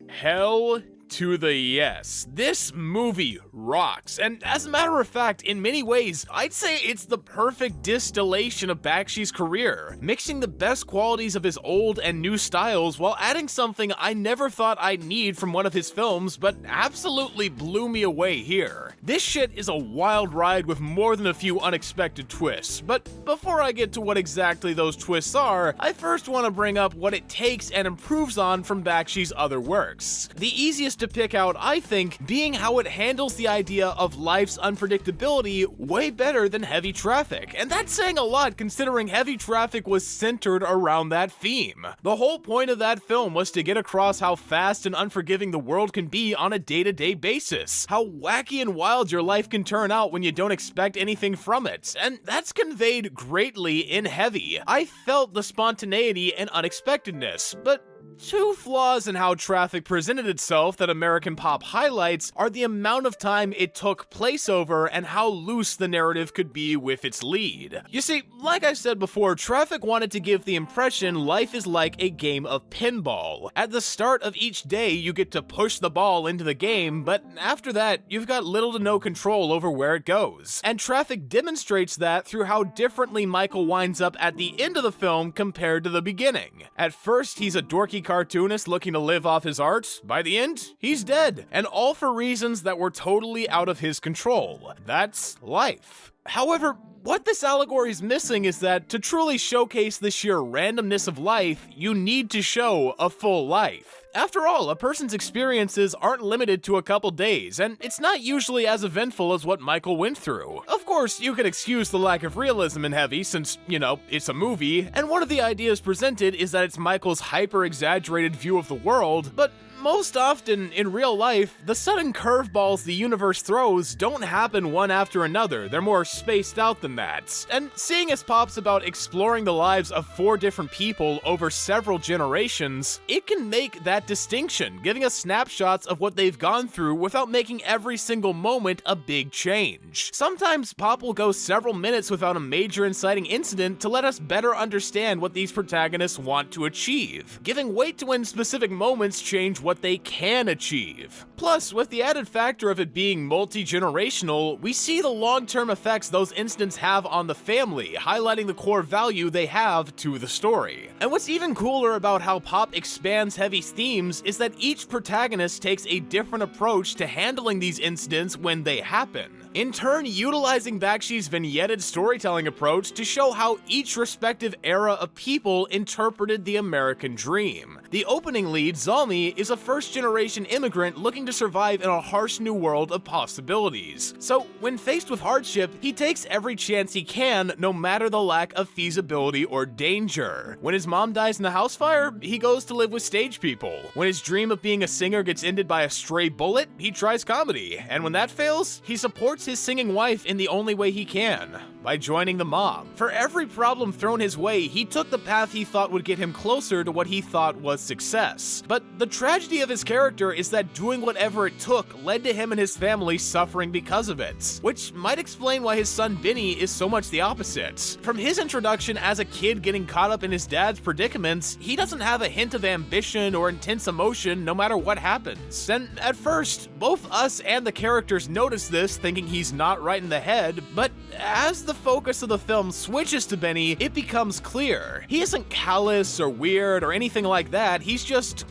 Hell to the yes. This movie rocks, and as a matter of fact, in many ways, I'd say it's the perfect distillation of Bakshi's career, mixing the best qualities of his old and new styles while adding something I never thought I'd need from one of his films, but absolutely blew me away here. This shit is a wild ride with more than a few unexpected twists, but before I get to what exactly those twists are, I first want to bring up what it takes and improves on from Bakshi's other works. The easiest to pick out, I think, being how it handles the idea of life's unpredictability way better than Heavy Traffic, and that's saying a lot considering Heavy Traffic was centered around that theme. The whole point of that film was to get across how fast and unforgiving the world can be on a day-to-day basis, how wacky and wild your life can turn out when you don't expect anything from it, and that's conveyed greatly in Heavy. I felt the spontaneity and unexpectedness, but 2 flaws in how Traffic presented itself that American Pop highlights are the amount of time it took place over and how loose the narrative could be with its lead. You see, like I said before, Traffic wanted to give the impression life is like a game of pinball. At the start of each day, you get to push the ball into the game, but after that, you've got little to no control over where it goes. And Traffic demonstrates that through how differently Michael winds up at the end of the film compared to the beginning. At first, he's a dorky cartoonist looking to live off his art. By the end, he's dead, and all for reasons that were totally out of his control. That's life. However, what this allegory is missing is that to truly showcase the sheer randomness of life, you need to show a full life. After all, a person's experiences aren't limited to a couple days, and it's not usually as eventful as what Michael went through. Of course, you could excuse the lack of realism in Heavy since, it's a movie, and one of the ideas presented is that it's Michael's hyper-exaggerated view of the world, but most often, in real life, the sudden curveballs the universe throws don't happen one after another, they're more spaced out than that. And seeing as Pop's about exploring the lives of 4 different people over several generations, it can make that distinction, giving us snapshots of what they've gone through without making every single moment a big change. Sometimes Pop will go several minutes without a major inciting incident to let us better understand what these protagonists want to achieve, giving weight to when specific moments change what they can achieve. Plus, with the added factor of it being multi-generational, we see the long-term effects those incidents have on the family, highlighting the core value they have to the story. And what's even cooler about how Pop expands Heavy's themes is that each protagonist takes a different approach to handling these incidents when they happen, in turn utilizing Bakshi's vignetted storytelling approach to show how each respective era of people interpreted the American dream. The opening lead, Zalmi, is a first-generation immigrant looking to survive in a harsh new world of possibilities. So, when faced with hardship, he takes every chance he can, no matter the lack of feasibility or danger. When his mom dies in a house fire, he goes to live with stage people. When his dream of being a singer gets ended by a stray bullet, he tries comedy. And when that fails, he supports supports his singing wife in the only way he can, by joining the mob. For every problem thrown his way, he took the path he thought would get him closer to what he thought was success. But the tragedy of his character is that doing whatever it took led to him and his family suffering because of it, which might explain why his son Benny is so much the opposite. From his introduction as a kid getting caught up in his dad's predicaments, he doesn't have a hint of ambition or intense emotion no matter what happens. And at first, both us and the characters notice this, thinking he's not right in the head, but as the focus of the film switches to Benny, it becomes clear. He isn't callous or weird or anything like that, he's just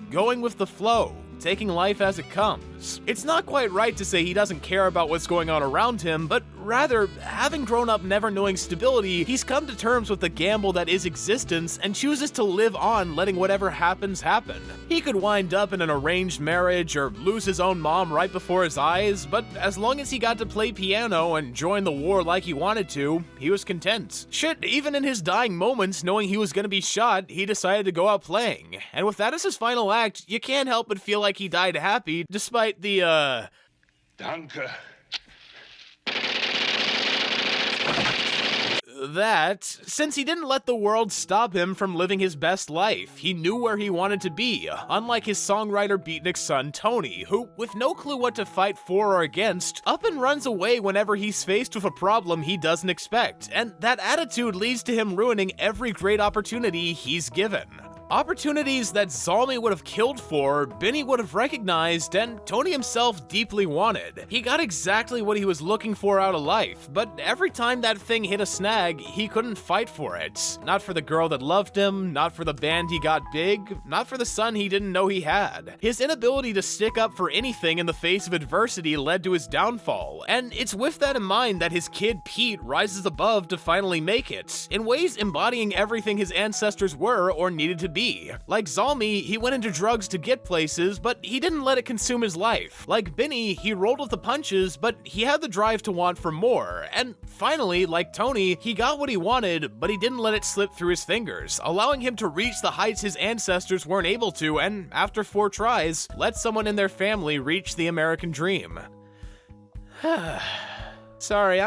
going with the flow, taking life as it comes. It's not quite right to say he doesn't care about what's going on around him, but rather, having grown up never knowing stability, he's come to terms with the gamble that is existence and chooses to live on, letting whatever happens happen. He could wind up in an arranged marriage or lose his own mom right before his eyes, but as long as he got to play piano and join the war like he wanted to, he was content. Shit, even in his dying moments, knowing he was gonna be shot, he decided to go out playing. And with that as his final act, you can't help but feel like he died happy, despite the, Danke. that, since he didn't let the world stop him from living his best life. He knew where he wanted to be, unlike his songwriter beatnik son Tony, who, with no clue what to fight for or against, up and runs away whenever he's faced with a problem he doesn't expect, and that attitude leads to him ruining every great opportunity he's given. Opportunities that Zalmy would have killed for, Benny would have recognized, and Tony himself deeply wanted. He got exactly what he was looking for out of life, but every time that thing hit a snag, he couldn't fight for it. Not for the girl that loved him, not for the band he got big, not for the son he didn't know he had. His inability to stick up for anything in the face of adversity led to his downfall, and it's with that in mind that his kid Pete rises above to finally make it, in ways embodying everything his ancestors were or needed to be. Like Zalmy, he went into drugs to get places, but he didn't let it consume his life. Like Benny, he rolled with the punches, but he had the drive to want for more. And finally, like Tony, he got what he wanted, but he didn't let it slip through his fingers, allowing him to reach the heights his ancestors weren't able to, and after 4 tries, let someone in their family reach the American dream. Sorry,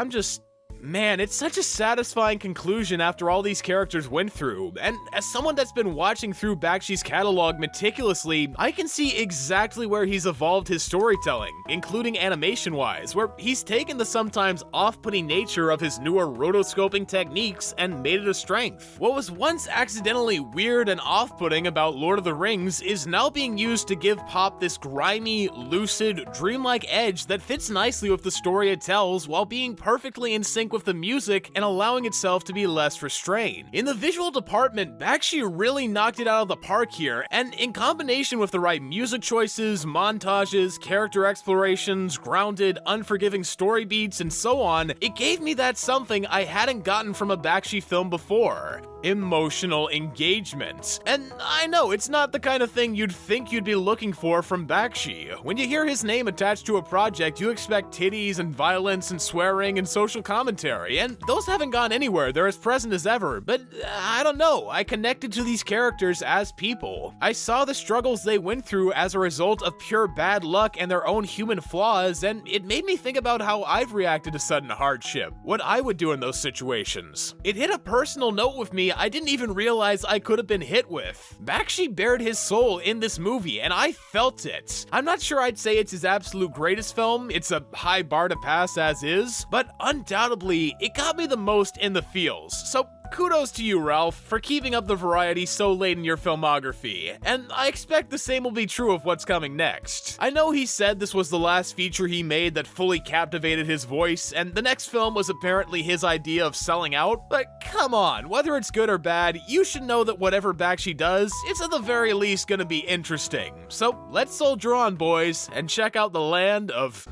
Man, it's such a satisfying conclusion after all these characters went through, and as someone that's been watching through Bakshi's catalog meticulously, I can see exactly where he's evolved his storytelling, including animation-wise, where he's taken the sometimes off-putting nature of his newer rotoscoping techniques and made it a strength. What was once accidentally weird and off-putting about Lord of the Rings is now being used to give pop this grimy, lucid, dreamlike edge that fits nicely with the story it tells while being perfectly in sync with the music and allowing itself to be less restrained. In the visual department, Bakshi really knocked it out of the park here, and in combination with the right music choices, montages, character explorations, grounded, unforgiving story beats, and so on, it gave me that something I hadn't gotten from a Bakshi film before: emotional engagement. And I know, it's not the kind of thing you'd think you'd be looking for from Bakshi. When you hear his name attached to a project, you expect titties and violence and swearing and social commentary, and those haven't gone anywhere, they're as present as ever, but I don't know, I connected to these characters as people. I saw the struggles they went through as a result of pure bad luck and their own human flaws, and it made me think about how I've reacted to sudden hardship, what I would do in those situations. It hit a personal note with me I didn't even realize I could have been hit with. Bakshi bared his soul in this movie, and I felt it. I'm not sure I'd say it's his absolute greatest film, it's a high bar to pass as is, but undoubtedly, it got me the most in the feels. So kudos to you, Ralph, for keeping up the variety so late in your filmography, and I expect the same will be true of what's coming next. I know he said this was the last feature he made that fully captivated his voice, and the next film was apparently his idea of selling out, but come on, whether it's good or bad, you should know that whatever Bakshi does, it's at the very least gonna be interesting. So let's soldier on, boys, and check out the land of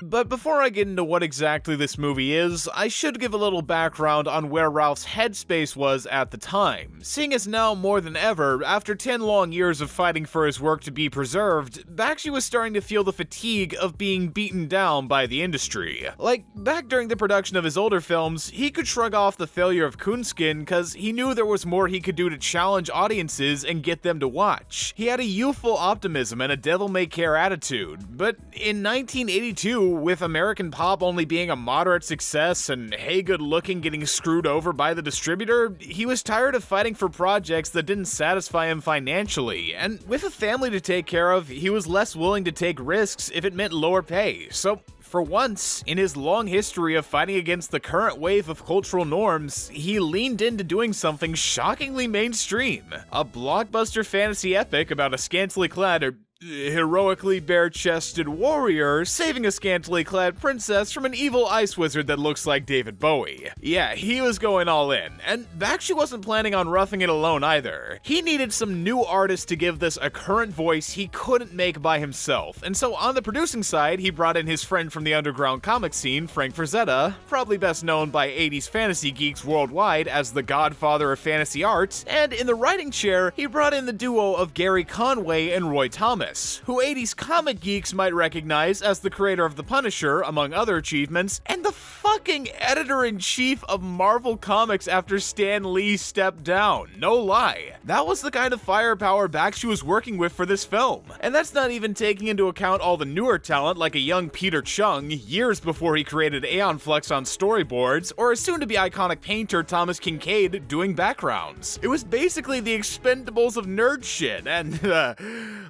But before I get into what exactly this movie is, I should give a little background on where Ralph's headspace was at the time, seeing as now more than ever, after 10 long years of fighting for his work to be preserved, Bakshi was starting to feel the fatigue of being beaten down by the industry. Like, back during the production of his older films, he could shrug off the failure of Coonskin cause he knew there was more he could do to challenge audiences and get them to watch. He had a youthful optimism and a devil-may-care attitude, but in 1982, with American Pop only being a moderate success and Hey Good Looking getting screwed over by the distributor, he was tired of fighting for projects that didn't satisfy him financially, and with a family to take care of, he was less willing to take risks if it meant lower pay. So for once, in his long history of fighting against the current wave of cultural norms, he leaned into doing something shockingly mainstream. A blockbuster fantasy epic about a scantily clad or heroically bare-chested warrior saving a scantily clad princess from an evil ice wizard that looks like David Bowie. Yeah, he was going all in, and Bakshi wasn't planning on roughing it alone either. He needed some new artists to give this a current voice he couldn't make by himself, and so on the producing side, he brought in his friend from the underground comic scene, Frank Frazetta, probably best known by 80s fantasy geeks worldwide as the godfather of fantasy art, and in the writing chair, he brought in the duo of Gary Conway and Roy Thomas, who 80s comic geeks might recognize as the creator of The Punisher, among other achievements, and the fucking editor-in-chief of Marvel Comics after Stan Lee stepped down. No lie. That was the kind of firepower Bakshi was working with for this film. And that's not even taking into account all the newer talent like a young Peter Chung, years before he created Aeon Flux on storyboards, or a soon-to-be iconic painter Thomas Kincaid doing backgrounds. It was basically the Expendables of nerd shit, and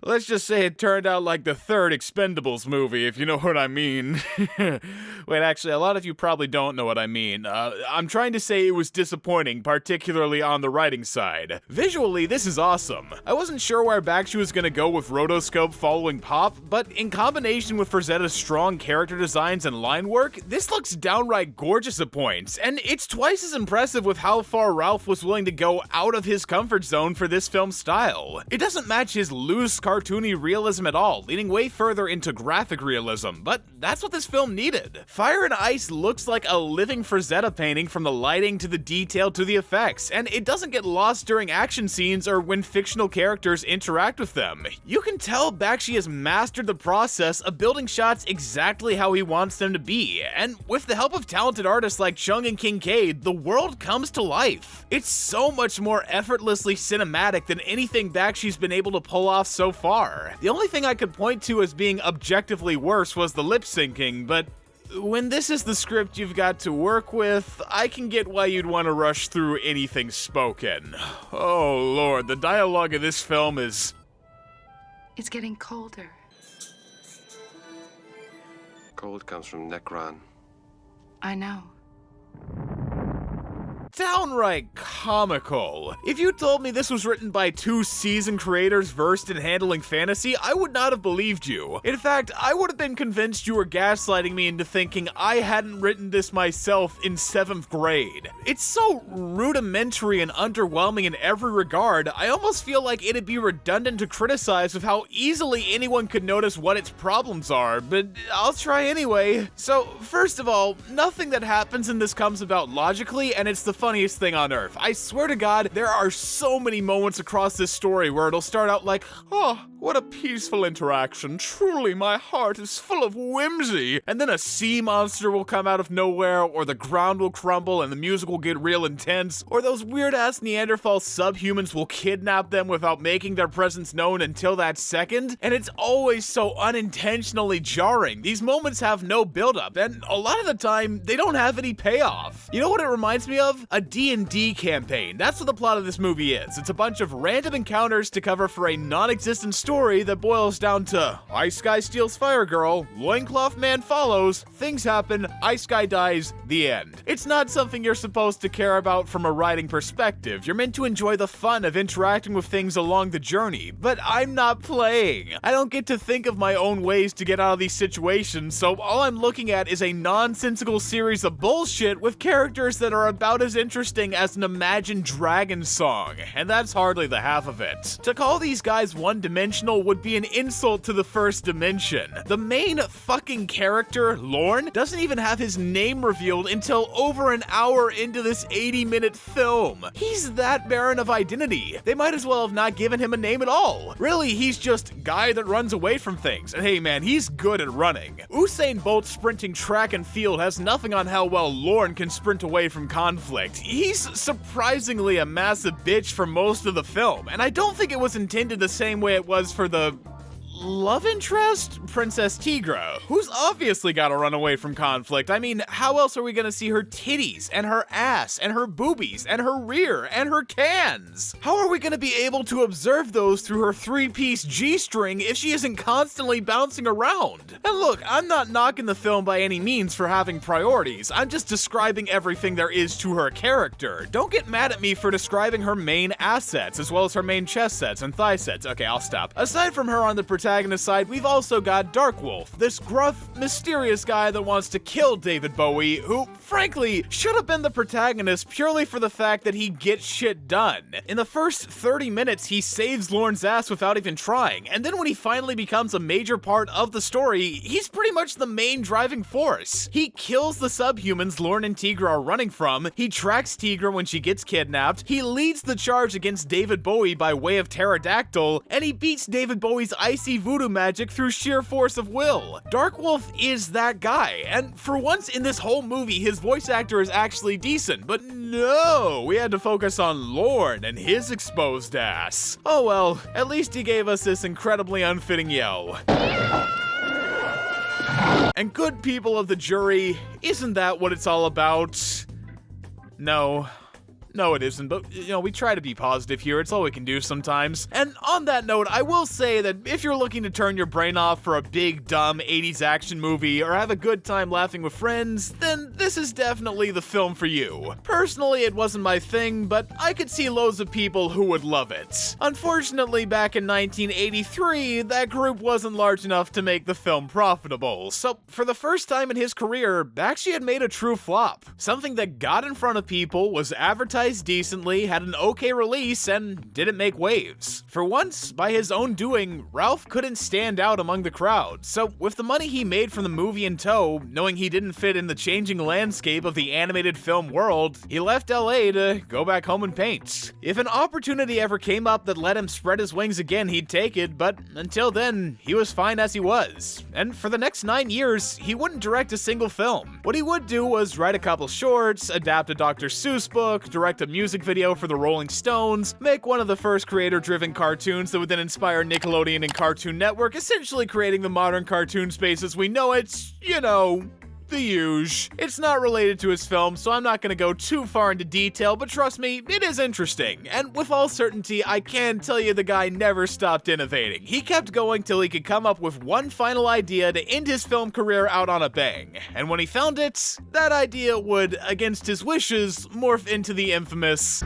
let's just say it turned out like the third Expendables movie, if you know what I mean. Wait, actually, a lot of you probably don't know what I mean. I'm trying to say it was disappointing, particularly on the writing side. Visually, this is awesome. I wasn't sure where Bakshi was gonna go with Rotoscope following Pop, but in combination with Frazetta's strong character designs and line work, this looks downright gorgeous at points, and it's twice as impressive with how far Ralph was willing to go out of his comfort zone for this film's style. It doesn't match his loose, cartoony realism at all, leaning way further into graphic realism, but that's what this film needed. Fire and Ice looks like a living Frazetta painting from the lighting to the detail to the effects, and it doesn't get lost during action scenes or when fictional characters interact with them. You can tell Bakshi has mastered the process of building shots exactly how he wants them to be, and with the help of talented artists like Chung and Kincaid, the world comes to life. It's so much more effortlessly cinematic than anything Bakshi's been able to pull off so far. The only thing I could point to as being objectively worse was the lip syncing, but when this is the script you've got to work with, I can get why you'd want to rush through anything spoken. Oh lord, the dialogue in this film is... It's getting colder. Cold comes from Necron. I know. Downright comical. If you told me this was written by two seasoned creators versed in handling fantasy, I would not have believed you. In fact, I would have been convinced you were gaslighting me into thinking I hadn't written this myself in 7th grade. It's so rudimentary and underwhelming in every regard, I almost feel like it'd be redundant to criticize with how easily anyone could notice what its problems are, but I'll try anyway. So, first of all, nothing that happens in this comes about logically, and it's the funniest thing on earth. I swear to God, there are so many moments across this story where it'll start out like, oh, what a peaceful interaction. Truly, my heart is full of whimsy. And then a sea monster will come out of nowhere, or the ground will crumble and the music will get real intense, or those weird-ass Neanderthal subhumans will kidnap them without making their presence known until that second. And it's always so unintentionally jarring. These moments have no build-up, and a lot of the time, they don't have any payoff. You know what it reminds me of? A D&D campaign. That's what the plot of this movie is. It's a bunch of random encounters to cover for a non-existent story that boils down to Ice Guy steals Fire Girl, Loincloth Man follows, things happen, Ice Guy dies, the end. It's not something you're supposed to care about from a writing perspective. You're meant to enjoy the fun of interacting with things along the journey, but I'm not playing. I don't get to think of my own ways to get out of these situations, so all I'm looking at is a nonsensical series of bullshit with characters that are about as interesting as an Imagine Dragons song, and that's hardly the half of it. To call these guys one-dimensional dimensional would be an insult to the first dimension. The main fucking character, Lorne, doesn't even have his name revealed until over an hour into this 80-minute film. He's that barren of identity. They might as well have not given him a name at all. Really, he's just guy that runs away from things. And hey man, he's good at running. Usain Bolt sprinting track and field has nothing on how well Lorne can sprint away from conflict. He's surprisingly a massive bitch for most of the film, and I don't think it was intended the same way it was for the love interest, Princess Tigra, who's obviously gotta run away from conflict. I mean, how else are we gonna see her titties, and her ass, and her boobies, and her rear, and her cans? How are we gonna be able to observe those through her three-piece G-string if she isn't constantly bouncing around? And look, I'm not knocking the film by any means for having priorities, I'm just describing everything there is to her character. Don't get mad at me for describing her main assets, as well as her main chest sets and thigh sets. Okay, I'll stop. Aside from her on the protagonist side, we've also got Darkwolf, this gruff, mysterious guy that wants to kill David Bowie, who, frankly, should have been the protagonist purely for the fact that he gets shit done. In the first 30 minutes, he saves Lorne's ass without even trying, and then when he finally becomes a major part of the story, he's pretty much the main driving force. He kills the subhumans Lorne and Tigra are running from, he tracks Tigra when she gets kidnapped, he leads the charge against David Bowie by way of Pterodactyl, and he beats David Bowie's icy voodoo magic through sheer force of will. Darkwolf is that guy, and for once in this whole movie, his voice actor is actually decent, but no, we had to focus on Lorne and his exposed ass. Oh well, at least he gave us this incredibly unfitting yell. And good people of the jury, isn't that what it's all about? No. No, it isn't, but, you know, we try to be positive here. It's all we can do sometimes. And on that note, I will say that if you're looking to turn your brain off for a big, dumb 80s action movie or have a good time laughing with friends, then this is definitely the film for you. Personally, it wasn't my thing, but I could see loads of people who would love it. Unfortunately, back in 1983, that group wasn't large enough to make the film profitable. So, for the first time in his career, Bakshi had made a true flop. Something that got in front of people, was advertised decently, had an okay release, and didn't make waves. For once, by his own doing, Ralph couldn't stand out among the crowd, so with the money he made from the movie in tow, knowing he didn't fit in the changing landscape of the animated film world, he left LA to go back home and paint. If an opportunity ever came up that let him spread his wings again, he'd take it, but until then, he was fine as he was. And for the next 9 years, he wouldn't direct a single film. What he would do was write a couple shorts, adapt a Dr. Seuss book, direct a music video for the Rolling Stones, make one of the first creator-driven cartoons that would then inspire Nickelodeon and Cartoon Network, essentially creating the modern cartoon space as we know it, you know, the huge. It's not related to his film, so I'm not gonna go too far into detail, but trust me, it is interesting. And with all certainty, I can tell you the guy never stopped innovating. He kept going till he could come up with one final idea to end his film career out on a bang. And when he found it, that idea would, against his wishes, morph into the infamous...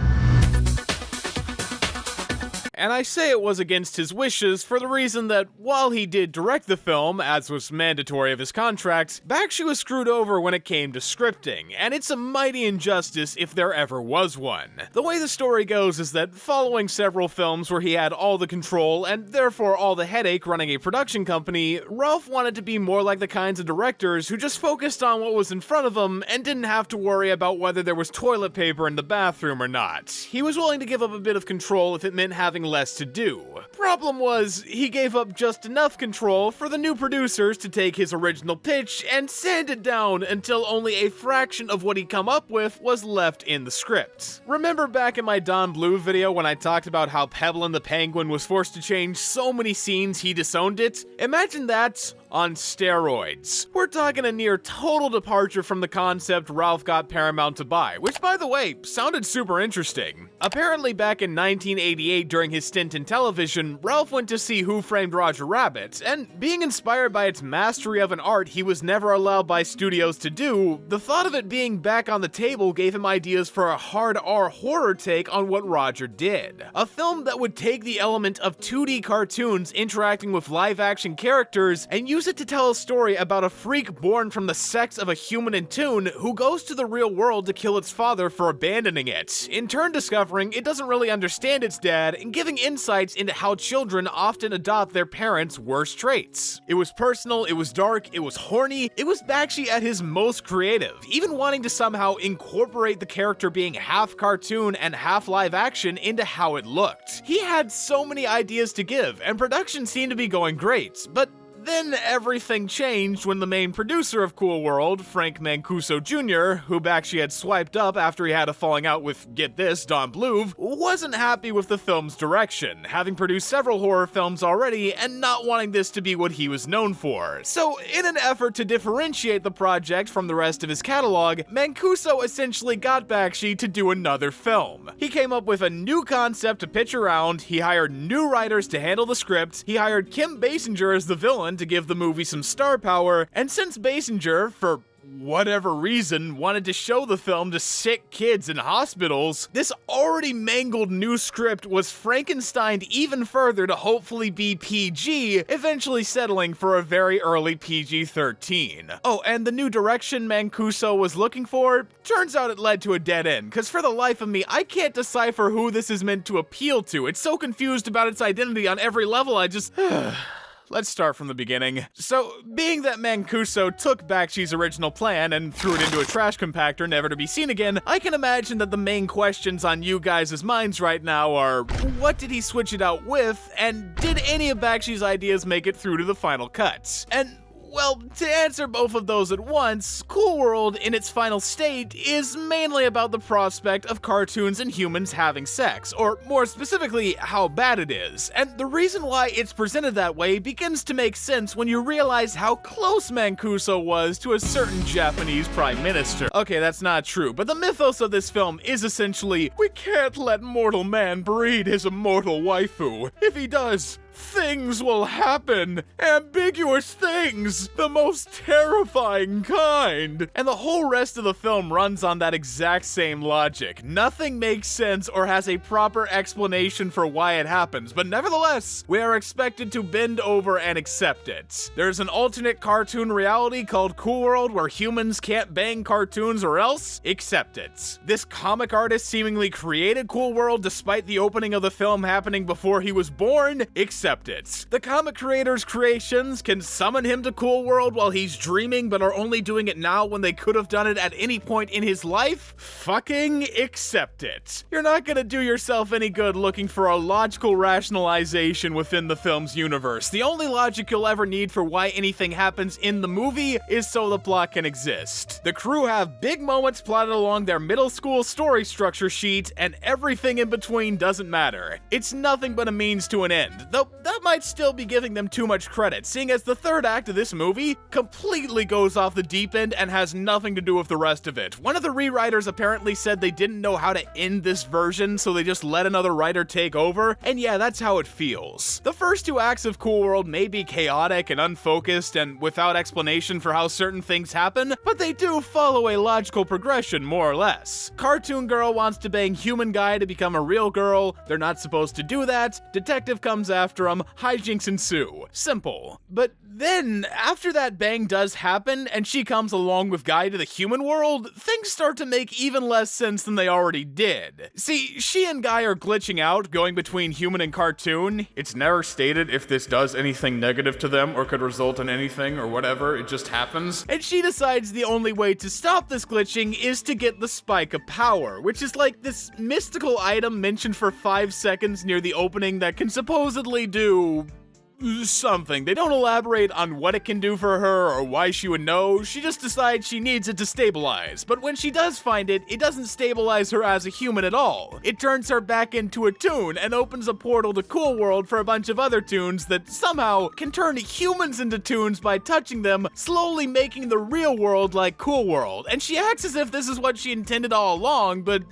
And I say it was against his wishes for the reason that while he did direct the film, as was mandatory of his contract, Bakshi was screwed over when it came to scripting, and it's a mighty injustice if there ever was one. The way the story goes is that following several films where he had all the control and therefore all the headache running a production company, Ralph wanted to be more like the kinds of directors who just focused on what was in front of them and didn't have to worry about whether there was toilet paper in the bathroom or not. He was willing to give up a bit of control if it meant having less to do. Problem was, he gave up just enough control for the new producers to take his original pitch and sand it down until only a fraction of what he'd come up with was left in the script. Remember back in my Don Bluth video when I talked about how Pebblein the Penguin was forced to change so many scenes he disowned it? Imagine that on steroids. We're talking a near total departure from the concept Ralph got Paramount to buy, which by the way, sounded super interesting. Apparently back in 1988 during his stint in television, Ralph went to see Who Framed Roger Rabbit, and being inspired by its mastery of an art he was never allowed by studios to do, the thought of it being back on the table gave him ideas for a hard R horror take on what Roger did. A film that would take the element of 2D cartoons interacting with live action characters and use it to tell a story about a freak born from the sex of a human in tune who goes to the real world to kill its father for abandoning it, in turn discovering it doesn't really understand its dad and giving insights into how children often adopt their parents' worst traits. It was personal, it was dark, it was horny, it was Bakshi at his most creative, even wanting to somehow incorporate the character being half cartoon and half live action into how it looked. He had so many ideas to give, and production seemed to be going great, but then everything changed when the main producer of Cool World, Frank Mancuso Jr., who Bakshi had swiped up after he had a falling out with, get this, Don Bluth, wasn't happy with the film's direction, having produced several horror films already and not wanting this to be what he was known for. So, in an effort to differentiate the project from the rest of his catalog, Mancuso essentially got Bakshi to do another film. He came up with a new concept to pitch around, he hired new writers to handle the script, he hired Kim Basinger as the villain to give the movie some star power, and since Basinger, for whatever reason, wanted to show the film to sick kids in hospitals, this already mangled new script was Frankensteined even further to hopefully be PG, eventually settling for a very early PG-13. Oh, and the new direction Mancuso was looking for, turns out it led to a dead end, cause for the life of me, I can't decipher who this is meant to appeal to. It's so confused about its identity on every level, I just... Let's start from the beginning. So, being that Mancuso took Bakshi's original plan and threw it into a trash compactor never to be seen again, I can imagine that the main questions on you guys' minds right now are, what did he switch it out with, and did any of Bakshi's ideas make it through to the final cuts? And well, to answer both of those at once, Cool World in its final state is mainly about the prospect of cartoons and humans having sex, or more specifically, how bad it is. And the reason why it's presented that way begins to make sense when you realize how close Mancuso was to a certain Japanese prime minister. Okay, that's not true, but the mythos of this film is essentially, we can't let mortal man breed his immortal waifu. If he does, things will happen. Ambiguous things. The most terrifying kind. And the whole rest of the film runs on that exact same logic. Nothing makes sense or has a proper explanation for why it happens, but nevertheless, we are expected to bend over and accept it. There's an alternate cartoon reality called Cool World where humans can't bang cartoons or else accept it. This comic artist seemingly created Cool World despite the opening of the film happening before he was born. Accept it. The comic creator's creations can summon him to Cool World while he's dreaming but are only doing it now when they could have done it at any point in his life. Fucking accept it. You're not gonna do yourself any good looking for a logical rationalization within the film's universe. The only logic you'll ever need for why anything happens in the movie is so the plot can exist. The crew have big moments plotted along their middle school story structure sheet, and everything in between doesn't matter. It's nothing but a means to an end, though that might still be giving them too much credit, seeing as the third act of this movie completely goes off the deep end and has nothing to do with the rest of it. One of the rewriters apparently said they didn't know how to end this version, so they just let another writer take over, and yeah, that's how it feels. The first two acts of Cool World may be chaotic and unfocused and without explanation for how certain things happen, but they do follow a logical progression, more or less. Cartoon girl wants to bang human guy to become a real girl, they're not supposed to do that, detective comes after him, hijinks ensue. Simple. But then, after that bang does happen, and she comes along with Guy to the human world, things start to make even less sense than they already did. See, she and Guy are glitching out, going between human and cartoon. It's never stated if this does anything negative to them or could result in anything or whatever, it just happens. And she decides the only way to stop this glitching is to get the Spike of Power, which is like this mystical item mentioned for 5 seconds near the opening that can supposedly do something. They don't elaborate on what it can do for her or why she would know, she just decides she needs it to stabilize. But when she does find it, it doesn't stabilize her as a human at all. It turns her back into a toon and opens a portal to Cool World for a bunch of other toons that somehow can turn humans into toons by touching them, slowly making the real world like Cool World. And she acts as if this is what she intended all along, but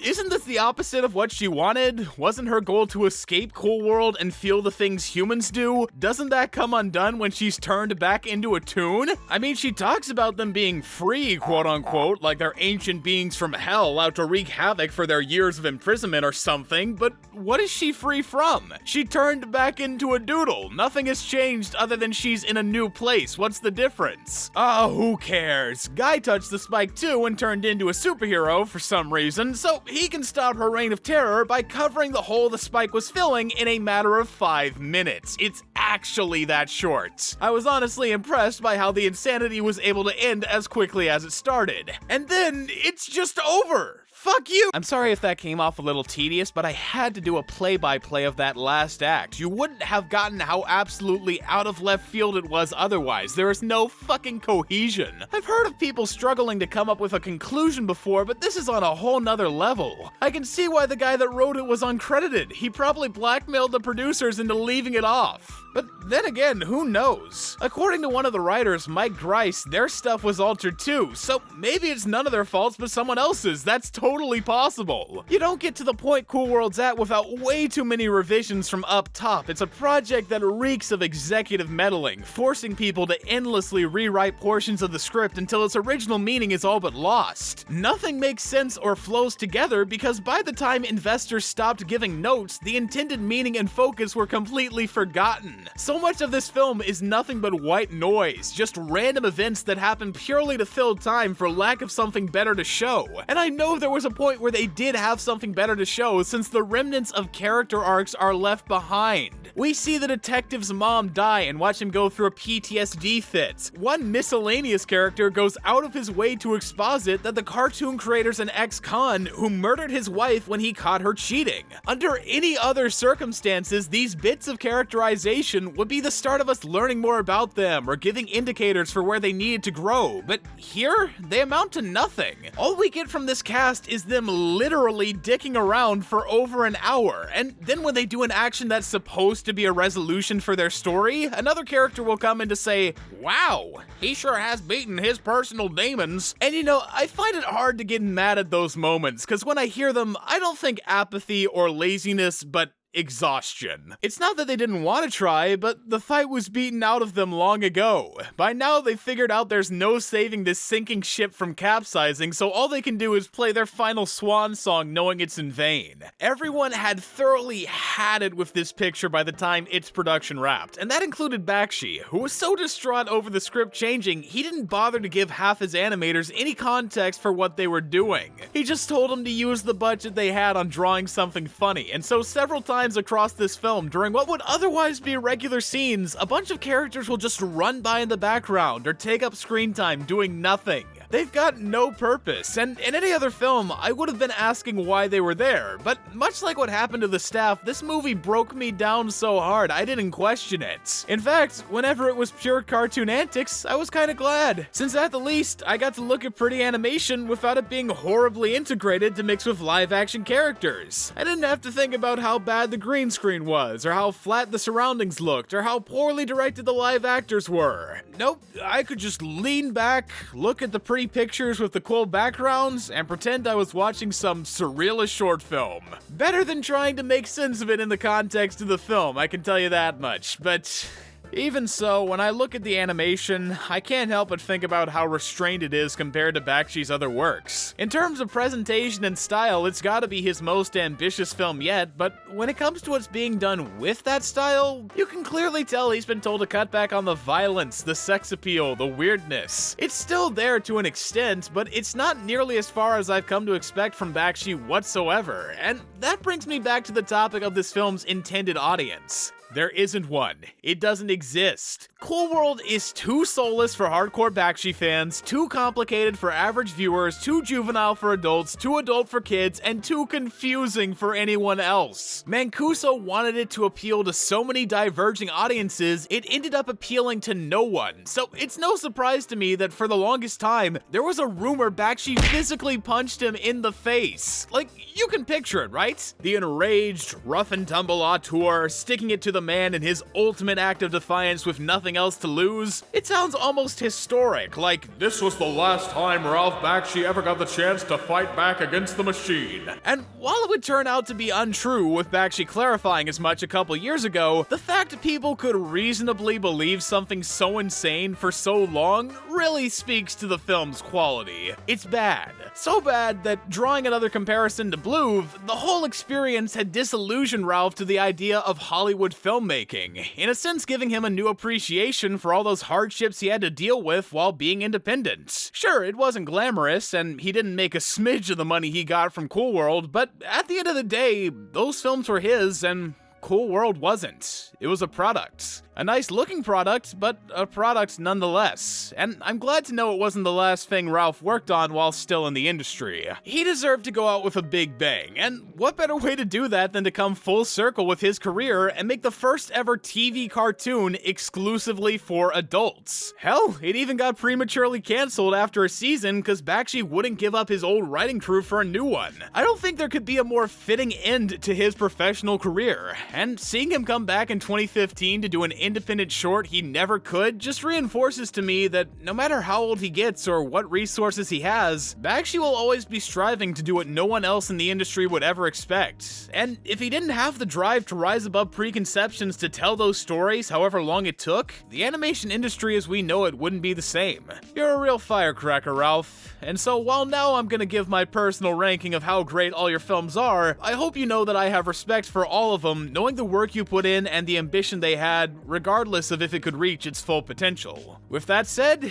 isn't this the opposite of what she wanted? Wasn't her goal to escape Cool World and feel the things humans do? do, doesn't that come undone when she's turned back into a toon? I mean, she talks about them being free, quote unquote, like they're ancient beings from hell out to wreak havoc for their years of imprisonment or something, but what is she free from? She turned back into a doodle. Nothing has changed other than she's in a new place. What's the difference? Oh, who cares? Guy touched the spike too and turned into a superhero for some reason, so he can stop her reign of terror by covering the hole the spike was filling in a matter of 5 minutes. It's actually that short. I was honestly impressed by how the insanity was able to end as quickly as it started. And then it's just over. Fuck you! I'm sorry if that came off a little tedious, but I had to do a play-by-play of that last act. You wouldn't have gotten how absolutely out of left field it was otherwise. There is no fucking cohesion. I've heard of people struggling to come up with a conclusion before, but this is on a whole nother level. I can see why the guy that wrote it was uncredited. He probably blackmailed the producers into leaving it off. But then again, who knows? According to one of the writers, Mike Grice, their stuff was altered too, so maybe it's none of their faults but someone else's. That's totally possible. You don't get to the point Cool World's at without way too many revisions from up top. It's a project that reeks of executive meddling, forcing people to endlessly rewrite portions of the script until its original meaning is all but lost. Nothing makes sense or flows together because by the time investors stopped giving notes, the intended meaning and focus were completely forgotten. So much of this film is nothing but white noise, just random events that happen purely to fill time for lack of something better to show. And I know there was a point where they did have something better to show since the remnants of character arcs are left behind. We see the detective's mom die and watch him go through a PTSD fit. One miscellaneous character goes out of his way to exposit that the cartoon creator's an ex-con who murdered his wife when he caught her cheating. Under any other circumstances, these bits of characterization would be the start of us learning more about them or giving indicators for where they needed to grow, but here, they amount to nothing. All we get from this cast is them literally dicking around for over an hour, and then when they do an action that's supposed to be a resolution for their story, another character will come in to say, "Wow, he sure has beaten his personal demons." And you know, I find it hard to get mad at those moments, because when I hear them, I don't think apathy or laziness, but exhaustion. It's not that they didn't want to try, but the fight was beaten out of them long ago. By now, they figured out there's no saving this sinking ship from capsizing, so all they can do is play their final swan song knowing it's in vain. Everyone had thoroughly had it with this picture by the time its production wrapped, and that included Bakshi, who was so distraught over the script changing, he didn't bother to give half his animators any context for what they were doing. He just told them to use the budget they had on drawing something funny, and so several times across this film, during what would otherwise be regular scenes, a bunch of characters will just run by in the background or take up screen time doing nothing. They've got no purpose, and in any other film, I would have been asking why they were there, but much like what happened to the staff, this movie broke me down so hard I didn't question it. In fact, whenever it was pure cartoon antics, I was kinda glad, since at the least, I got to look at pretty animation without it being horribly integrated to mix with live-action characters. I didn't have to think about how bad the green screen was, or how flat the surroundings looked, or how poorly directed the live actors were. Nope, I could just lean back, look at the pretty pictures with the cool backgrounds, and pretend I was watching some surrealist short film. Better than trying to make sense of it in the context of the film, I can tell you that much, but even so, when I look at the animation, I can't help but think about how restrained it is compared to Bakshi's other works. In terms of presentation and style, it's gotta be his most ambitious film yet, but when it comes to what's being done with that style, you can clearly tell he's been told to cut back on the violence, the sex appeal, the weirdness. It's still there to an extent, but it's not nearly as far as I've come to expect from Bakshi whatsoever, and that brings me back to the topic of this film's intended audience. There isn't one. It doesn't exist. Cool World is too soulless for hardcore Bakshi fans, too complicated for average viewers, too juvenile for adults, too adult for kids, and too confusing for anyone else. Mancuso wanted it to appeal to so many diverging audiences, it ended up appealing to no one. So it's no surprise to me that for the longest time, there was a rumor Bakshi physically punched him in the face. Like, you can picture it, right? The enraged, rough and tumble auteur sticking it to the man in his ultimate act of defiance with nothing else to lose, it sounds almost historic, like, "This was the last time Ralph Bakshi ever got the chance to fight back against the machine." And while it would turn out to be untrue, with Bakshi clarifying as much a couple years ago, the fact that people could reasonably believe something so insane for so long really speaks to the film's quality. It's bad. So bad that, drawing another comparison to Bluth, the whole experience had disillusioned Ralph to the idea of Hollywood filmmaking, in a sense giving him a new appreciation for all those hardships he had to deal with while being independent. Sure, it wasn't glamorous, and he didn't make a smidge of the money he got from Cool World, but at the end of the day, those films were his, and Cool World wasn't. It was a product. A nice looking product, but a product nonetheless. And I'm glad to know it wasn't the last thing Ralph worked on while still in the industry. He deserved to go out with a big bang, and what better way to do that than to come full circle with his career and make the first ever TV cartoon exclusively for adults. Hell, it even got prematurely canceled after a season because Bakshi wouldn't give up his old writing crew for a new one. I don't think there could be a more fitting end to his professional career, and seeing him come back in 2015 to do an independent short he never could just reinforces to me that no matter how old he gets or what resources he has, Bakshi will always be striving to do what no one else in the industry would ever expect. And if he didn't have the drive to rise above preconceptions to tell those stories however long it took, the animation industry as we know it wouldn't be the same. You're a real firecracker, Ralph. And so while now I'm gonna give my personal ranking of how great all your films are, I hope you know that I have respect for all of them, knowing the work you put in and the ambition they had, regardless of if it could reach its full potential. With that said,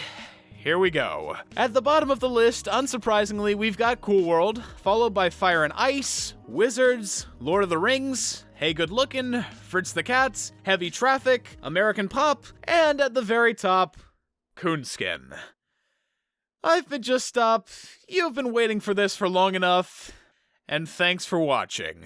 here we go. At the bottom of the list, unsurprisingly, we've got Cool World, followed by Fire and Ice, Wizards, Lord of the Rings, Hey Good Lookin', Fritz the Cat, Heavy Traffic, American Pop, and at the very top, Coonskin. I've been Just Stop, you've been waiting for this for long enough, and thanks for watching.